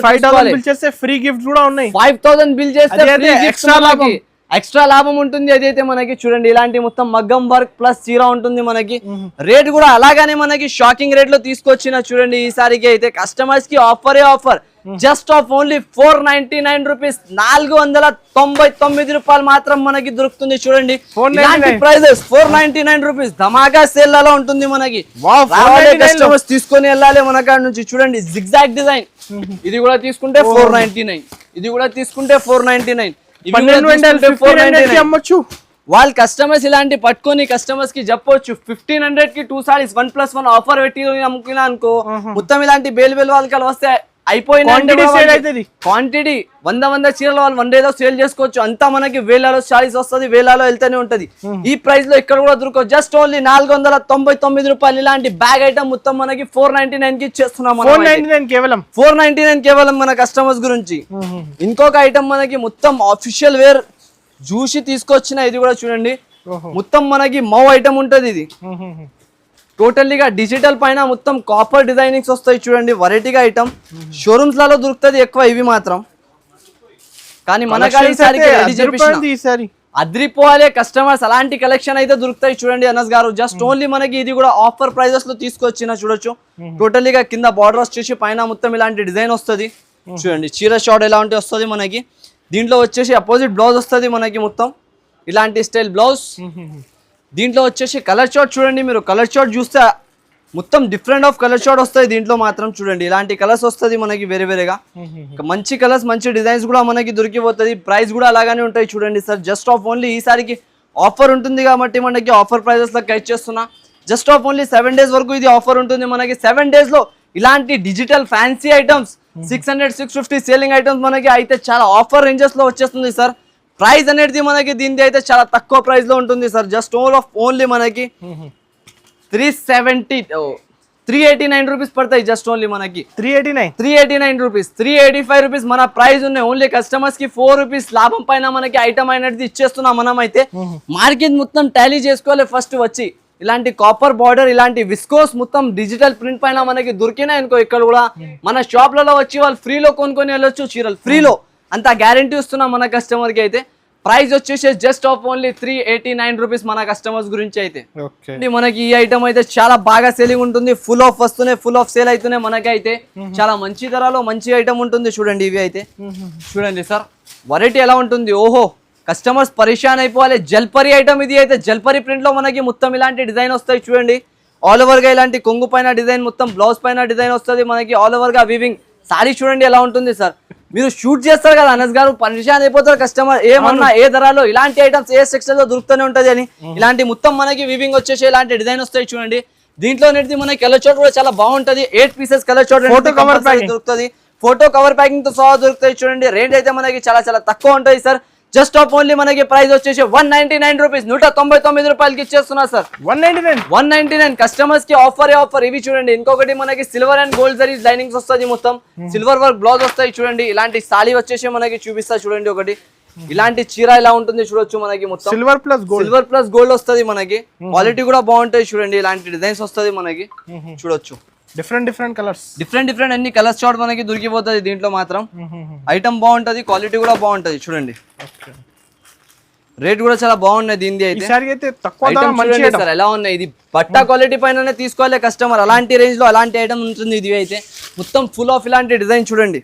5,000 బిల్ చేస్తే ఫ్రీ గిఫ్ట్ కూడా ఉన్నాయి. 5,000 బిల్ చేస్తే ఎక్స్ట్రా లాభం ఉంటుంది. అదైతే మనకి చూడండి ఇలాంటి మొత్తం మగ్గం వర్క్ ప్లస్ చీర ఉంటుంది మనకి. రేట్ కూడా అలాగానే మనకి షాకింగ్ రేట్ లో తీసుకొచ్చిన చూడండి ఈసారికి అయితే. కస్టమర్స్ కి offer. Just of only 499 rupees, 499 రూపాయలు మాత్రం మనకి దొరుకుతుంది చూడండి. ఇలాంటి ప్రైజెస్ 499 రూపీస్ ధమాకా సేల్ లలో ఉంటుంది మనకి. కస్టమర్స్ తీసుకొని వెళ్ళాలి మన కాడ నుంచి. చూడండి జిగ్జాగ్ డిజైన్, ఇది కూడా తీసుకుంటే 499, ఇది కూడా తీసుకుంటే 499, అమ్మొచ్చు. వాళ్ళ కస్టమర్స్ ఇలాంటి పట్టుకొని కస్టమర్స్ కి చెప్పొచ్చు 1500 కి 2 సారీస్ 1+1 ఆఫర్ పెట్టి అమ్ముకున్నా అనుకో, మొత్తం ఇలాంటి బేలు వాళ్ళకి వస్తే అయిపోయిన క్వాంటిటీ 100 చీరలు వాళ్ళు 1 డేలో సేల్ చేసుకోవచ్చు. అంతా మనకి వేలలో సారీస్ వస్తుంది, వేలలో వెళ్తూనే ఉంటది. ఈ ప్రైస్ లో ఇక్కడ కూడా దొరకవు. జస్ట్ ఓన్లీ 499 రూపాయలు ఇలాంటి బ్యాగ్ ఐటమ్ మొత్తం మనకి 499 కి ఇచ్చేస్తున్నాం. 499 కేవలం మన కస్టమర్స్ గురించి. ఇంకొక ఐటమ్ మనకి మొత్తం ఆఫీషియల్ వేర్ చూసి తీసుకొచ్చిన, ఇది కూడా చూడండి మొత్తం మనకి మౌ ఐటమ్ ఉంటది. ఇది టోటల్లీగా డిజిటల్ పైన మొత్తం కాపర్ డిజైనింగ్స్ వస్తాయి చూడండి. వెరైటీగా ఐటమ్ షోరూమ్స్ లలో దొరుకుతుంది ఎక్కువ ఇవి మాత్రం, కానీ మన అద్రిపోవాలే కస్టమర్స్. అలాంటి కలెక్షన్ అయితే దొరుకుతాయి చూడండి అనస్ గారు. జస్ట్ ఓన్లీ మనకి ఇది కూడా ఆఫర్ ప్రైజెస్ లో తీసుకొచ్చిన చూడొచ్చు. టోటల్లీగా కింద బార్డర్ వచ్చేసి పైన మొత్తం ఇలాంటి డిజైన్ వస్తుంది చూడండి. చీర షార్ట్ ఎలాంటి వస్తుంది మనకి. దీంట్లో వచ్చేసి అపోజిట్ బ్లౌజ్ వస్తుంది మనకి, మొత్తం ఇలాంటి స్టైల్ బ్లౌజ్. దీంట్లో వచ్చేసి కలర్ షార్ట్ చూడండి, మీరు కలర్ షార్ట్ చూస్తే మొత్తం డిఫరెంట్ ఆఫ్ కలర్ షార్ట్ వస్తాయి దీంట్లో మాత్రం. చూడండి ఇలాంటి కలర్స్ వస్తుంది మనకి వేరేగా. మంచి కలర్స్ మంచి డిజైన్స్ కూడా మనకి దొరికిపోతుంది. ప్రైస్ కూడా అలాగానే ఉంటాయి చూడండి సార్. జస్ట్ ఆఫ్ ఓన్లీ ఈసారికి ఆఫర్ ఉంటుంది కాబట్టి మనకి ఆఫర్ ప్రైజెస్ లో కైట్ చేస్తున్నా. జస్ట్ ఆఫ్ ఓన్లీ 7 days వరకు ఇది ఆఫర్ ఉంటుంది మనకి. 7 days లో ఇలాంటి digital fancy items 600 650 selling items మనకి అయితే చాలా ఆఫర్ రేంజెస్ లో వచ్చేస్తుంది సార్. ప్రైస్ అనేది మనకి దీనిది అయితే చాలా తక్కువ ప్రైస్ లో ఉంటుంది సార్. జస్ట్ ఓన్లీ మనకి 389 రూపీస్ పడతాయి. జస్ట్ ఓన్లీ మనకి 389 రూపీస్, 385 రూపీస్ మన ప్రైస్ ఉన్నాయి. ఓన్లీ కస్టమర్స్ కి 4 రూపీస్ లాభం పైన మనకి ఐటమ్ అనేది ఇచ్చేస్తున్నాం మనం అయితే. మార్కెట్ మొత్తం టాలీ చేసుకోవాలి ఫస్ట్ వచ్చి. ఇలాంటి కాపర్ బార్డర్, ఇలాంటి విస్కోస్ మొత్తం డిజిటల్ ప్రింట్ పైన మనకి దొరికినాయి అనుకో, ఇక్కడ కూడా మన షాప్లలో వచ్చి వాళ్ళు ఫ్రీలో కొనుక్కొని వెళ్ళొచ్చు చీరలు ఫ్రీలో. అంత గ్యారంటీ ఇస్తున్నాం మన కస్టమర్ కి అయితే. ప్రైస్ వచ్చేసి జస్ట్ ఆఫ్ ఓన్లీ 389 రూపీస్ మన కస్టమర్స్ గురించి అయితే. మనకి ఈ ఐటమ్ అయితే చాలా బాగా సేలింగ్ ఉంటుంది. ఫుల్ ఆఫ్ వస్తున్నాయి, ఫుల్ ఆఫ్ సేల్ అవుతున్నాయి మనకి అయితే. చాలా మంచి ధరలో మంచి ఐటమ్ ఉంటుంది చూడండి. ఇవి అయితే చూడండి సార్, వెరైటీ ఎలా ఉంటుంది. ఓహో, కస్టమర్స్ పరిశాన్ అయిపోవాలి. జల్పరి ఐటమ్ ఇది అయితే. జల్పరి ప్రింట్ లో మనకి మొత్తం ఇలాంటి డిజైన్ వస్తాయి చూడండి. ఆల్ ఓవర్ గా ఇలాంటి కొంగు పైన డిజైన్, మొత్తం బ్లౌజ్ పైన డిజైన్ వస్తుంది మనకి. ఆల్ ఓవర్ గా వీవింగ్. సారీ చూడండి ఎలా ఉంటుంది సార్. మీరు షూట్ చేస్తారు కదా అనస్ గారు, పరిశాన్ అయిపోతారు కస్టమర్. ఏమన్నా ఏ ధరలో ఇలాంటి ఐటమ్స్ ఏ సెక్షన్ లో దొరుకుతూనే ఉంటది అని. ఇలాంటి మొత్తం మనకి వీవింగ్ వచ్చేసి ఇలాంటి డిజైన్ వస్తాయి చూడండి. దీంట్లో అనేది మనకి కలర్ చార్ట్ కూడా చాలా బాగుంటది. 8 పీసెస్ కలర్ చార్ట్ దొరుకుతుంది. ఫోటో కవర్ ప్యాకింగ్ తో సహా దొరుకుతాయి చూడండి. రేట్ అయితే మనకి చాలా తక్కువ ఉంటుంది సార్. జస్ట్ ఆఫ్ ఓన్లీ మనకి ప్రైస్ వచ్చేసి 199 రూపీస్, 199 రూపాయలకి ఇచ్చేస్తున్నా సార్. 199 కస్టమర్స్ కి ఆఫర్. ఇవి చూడండి. ఇంకొకటి మనకి silver and gold zari linings వస్తుంది, మొత్తం సిల్వర్ వర్క్ బ్లౌజ్ వస్తాయి చూడండి. ఇలాంటి సారీ వచ్చేసి మనకి చూపిస్తా చూడండి. ఒకటి ఇలాంటి చీర ఇలా ఉంటుంది చూడొచ్చు మనకి. మొత్తం సిల్వర్ ప్లస్ గోల్డ్ వస్తుంది మనకి. క్వాలిటీ కూడా బాగుంటాయి చూడండి. ఇలాంటి డిజైన్స్ వస్తుంది మనకి చూడొచ్చు. డిఫరెంట్ కలర్స్, డిఫరెంట్ అన్ని కలర్స్ షార్ట్ మనకి దొరికిపోతుంది దీంట్లో మాత్రం. ఐటమ్ బాగుంటది, క్వాలిటీ కూడా బాగుంటది చూడండి. రేట్ కూడా చాలా బాగున్నాయి దీనిది అయితే. సార్ ఎలా ఉన్నాయి, ఇది బట్టా క్వాలిటీ పైన తీసుకోవాలి కస్టమర్. అలాంటి రేంజ్ లో అలాంటి ఐటమ్ ఉంటుంది ఇది అయితే. మొత్తం ఫుల్ ఆఫ్ ఇలాంటి డిజైన్ చూడండి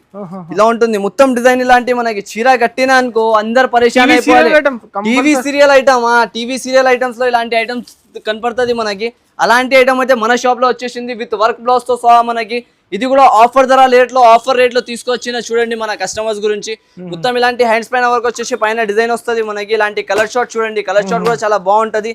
ఇలా ఉంటుంది. మొత్తం డిజైన్ ఇలాంటి మనకి చీర కట్టినా అనుకో అందరు పరిశాన్ అయిపోవాలి. టీవీ సీరియల్ ఐటమ్స్ లో ఇలాంటి ఐటమ్స్ కనపడుతుంది మనకి. అలాంటి ఐటమ్ అయితే మన షాప్ లో వచ్చేసింది విత్ వర్క్ బ్లౌజ్ తో సహా మనకి. ఇది కూడా ఆఫర్ ధర ఆఫర్ రేట్ లో తీసుకొచ్చిన చూడండి మన కస్టమర్స్ గురించి. మొత్తం ఇలాంటి హ్యాండ్స్ పైన వర్క్ వచ్చేసి పైన డిజైన్ వస్తుంది మనకి. ఇలాంటి కలర్ షార్ట్ చూడండి. కలర్ షార్ట్ కూడా చాలా బాగుంటది.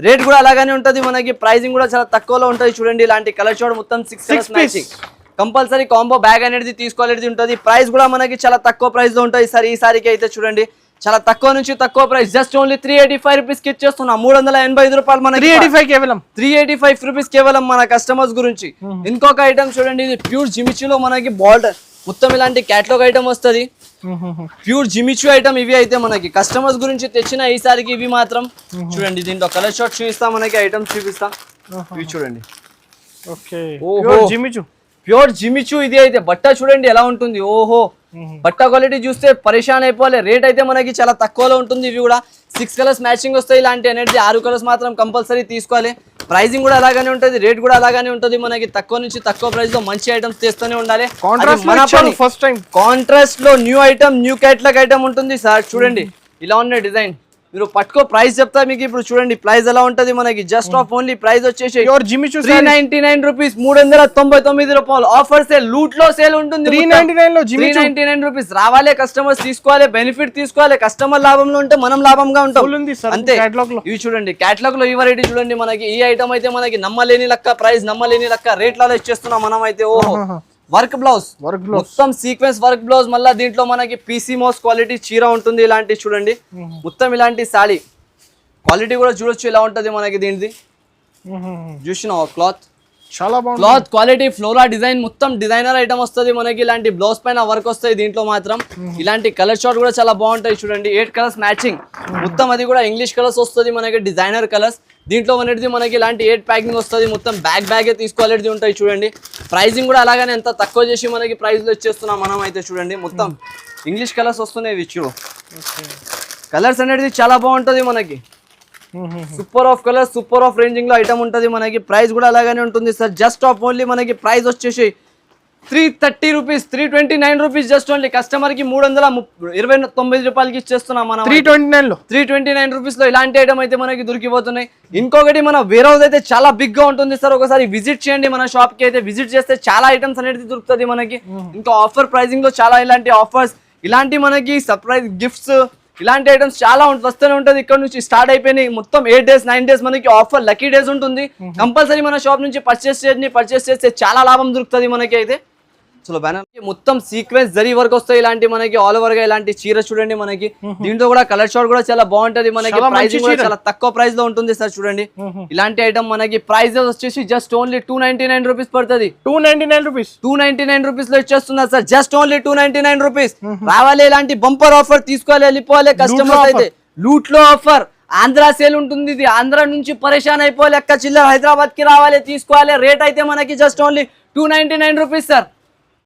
రేట్ కూడా అలాగానే ఉంటది మనకి. ప్రైసింగ్ కూడా చాలా తక్కువలో ఉంటది చూడండి. ఇలాంటి కలర్ షార్ట్ మొత్తం 6 మ్యాచింగ్ కంపల్సరీ కాంబో బ్యాగ్ అనేది తీసుకోవాలని ఉంటుంది. ప్రైస్ కూడా మనకి చాలా తక్కువ ప్రైస్ లో ఉంటుంది సార్. ఈ సారికి అయితే చూడండి చాలా తక్కువ నుంచి తక్కువ ప్రైస్. జస్ట్ ఓన్లీ 385 రూపీస్ కి ఇచ్చేస్తున్నాం. 385 రూపాయలు మనకి. 385 రూపీస్ కేవలం మన కస్టమర్స్ గురించి. ఇంకొక ఐటమ్ చూడండి. ఇది ప్యూర్ జిమిచూలో మనకి బార్డర్ మొత్తం ఇలాంటి క్యాటలాగ్ ఐటమ్ వస్తుంది. ప్యూర్ జిమిచూ ఐటమ్ ఇవి అయితే మనకి కస్టమర్స్ గురించి తెచ్చిన ఈసారికి. ఇవి మాత్రం చూడండి. దీంట్లో కలర్ షార్ట్ చూపిస్తా మనకి, ఐటమ్స్ చూపిస్తా. ఇవి చూడండి. ప్యూర్ జిమిచూ ఇది అయితే. బట్ట చూడండి ఎలా ఉంటుంది. ఓహో, బట్ట క్వాలిటీ చూస్తే పరిశాన్ అయిపోవాలి. రేట్ అయితే మనకి చాలా తక్కువలో ఉంటుంది. ఇవి కూడా 6 కలర్స్ మ్యాచింగ్ వస్తాయి. ఇలాంటి అనేది 6 కలర్స్ మాత్రం కంపల్సరీ తీసుకోవాలి. ప్రైజింగ్ కూడా అలాగానే ఉంటుంది, రేట్ కూడా అలాగానే ఉంటుంది. మనకి తక్కువ నుంచి తక్కువ ప్రైస్ లో మంచి ఐటమ్స్ తెస్తూనే ఉండాలి. ఫస్ట్ టైం కాంట్రాస్ట్ లో new item, new catalogue item ఉంటుంది సార్. చూడండి ఇలా ఉన్న డిజైన్, మీరు పట్టుకో ప్రైస్ చెప్తా మీకు. ఇప్పుడు చూడండి ప్రైస్ ఎలా ఉంటది మనకి. జస్ట్ ఆఫ్ ఓన్లీ ప్రైస్ వచ్చేసి 399 రూపీస్, 399 రూపాయలు. ఆఫర్ సేల్, లూట్ లో సేల్ ఉంటుంది. 399 రూపీస్. రావాలి కస్టమర్స్, తీసుకోవాలి, బెనిఫిట్ తీసుకోవాలి. కస్టమర్ లాభంలో ఉంటే మనం లాభంగా ఉంటాం అంతే. ఇవి చూడండి కేటలాగ్ లో ఈ వెరైటీ చూడండి మనకి. ఈ ఐటమ్ అయితే మనకి నమ్మలేని లెక్క ప్రైస్, నమ్మలేని లెక్క రేట్లలో ఇచ్చేస్తున్నాం మనం అయితే. ఓహో వర్క్ బ్లౌజ్, మొత్తం సీక్వెన్స్ వర్క్ బ్లౌజ్. మళ్ళీ దీంట్లో మనకి పీసీ మోస్ క్వాలిటీ చీర ఉంటుంది. ఇలాంటి చూడండి మొత్తం ఇలాంటి సాడీ క్వాలిటీ కూడా చూడొచ్చు ఎలా ఉంటది మనకి. దీనిది చూసిన క్లాత్ చాలా బాగుంది. క్లాత్ క్వాలిటీ, ఫ్లోరా డిజైన్, మొత్తం డిజైనర్ ఐటమ్ వస్తుంది మనకి. ఇలాంటి బ్లౌజ్ పైన వర్క్ వస్తాయి దీంట్లో మాత్రం. ఇలాంటి కలర్ షార్ట్ కూడా చాలా బాగుంటాయి చూడండి. 8 కలర్స్ మ్యాచింగ్, మొత్తం అది కూడా ఇంగ్లీష్ కలర్స్ వస్తుంది మనకి, డిజైనర్ కలర్స్. దీంట్లో అనేది మనకి ఇలాంటి 8 ప్యాకింగ్ వస్తుంది. మొత్తం బ్యాగే తీసుకోవాలనేది ఉంటాయి చూడండి. ప్రైజింగ్ కూడా అలాగనే ఎంత తక్కువ చేసి మనకి ప్రైస్ లో ఇచ్చేస్తున్నాం మనం అయితే. చూడండి మొత్తం ఇంగ్లీష్ కలర్స్ వస్తున్నాయి. ఇవి చూడు కలర్స్ అనేది చాలా బాగుంటుంది మనకి. Super of colour, super of ranging లో ఐటమ్ ఉంటుంది మనకి. ప్రైస్ కూడా అలాగానే ఉంటుంది సార్. జస్ట్ ఆఫ్ ఓన్లీ మనకి ప్రైస్ వచ్చేసి 330 rupees, 329 rupees just only. Customer కి 329 రూపాయలకి ఇచ్చేస్తున్నాం మనం. 329 రూపీస్ లో ఇలాంటి ఐటమ్ అయితే మనకి దొరికిపోతున్నాయి. ఇంకొకటి మన వేర్ హౌస్ అయితే చాలా బిగ్ గా ఉంటుంది సార్. ఒకసారి విజిట్ చేయండి మన షాప్ కి. అయితే విజిట్ చేస్తే చాలా ఐటమ్స్ అనేది దొరుకుతుంది మనకి. ఇంకా ఆఫర్ ప్రైజింగ్ లో చాలా ఇలాంటి ఆఫర్స్, ఇలాంటి మనకి సర్ప్రైజ్ గిఫ్ట్స్, ఇలాంటి ఐటమ్స్ చాలా వస్తూనే ఉంటుంది. ఇక్కడ నుంచి స్టార్ట్ అయిపోయినాయి మొత్తం 8 days 9 days మనకి ఆఫర్, లక్కీ డేస్ ఉంటుంది. కంపల్సరీ మన షాప్ నుంచి పర్చేస్ చేస్తే చాలా లాభం దొరుకుతుంది మనకి అయితే. చలో బ్యానర్ మొత్తం సీక్వెన్స్ జరీ వర్క్ వస్తాయి ఇలాంటి మనకి. ఆల్ ఓవర్ గా ఇలాంటి చీర చూడండి మనకి. దీంట్లో కూడా కలర్ షార్ట్ కూడా చాలా బాగుంటది మనకి. ప్రైసింగ్ కూడా చాలా తక్కువ ప్రైస్ లో ఉంటుంది సార్. చూడండి ఇలాంటి ఐటమ్ మనకి ప్రైస్ వచ్చేసి జస్ట్ ఓన్లీ 299 రూపీస్ పడుతుంది. 299 రూపీస్ లో ఇచ్చేస్తున్నారు సార్. Just only 299 rupees. రావాలి ఇలాంటి బంపర్ ఆఫర్ తీసుకోవాలి, వెళ్ళిపోవాలి కస్టమర్స్ అయితే. లూట్ లో ఆఫర్, ఆంధ్ర సేల్ ఉంటుంది. ఇది ఆంధ్ర నుంచి పరేషాన్ అయిపోవాలి, ఎక్క చిల్లర హైదరాబాద్ కి రావాలి, తీసుకోవాలి. రేట్ అయితే మనకి జస్ట్ ఓన్లీ 299 రూపీస్ సార్.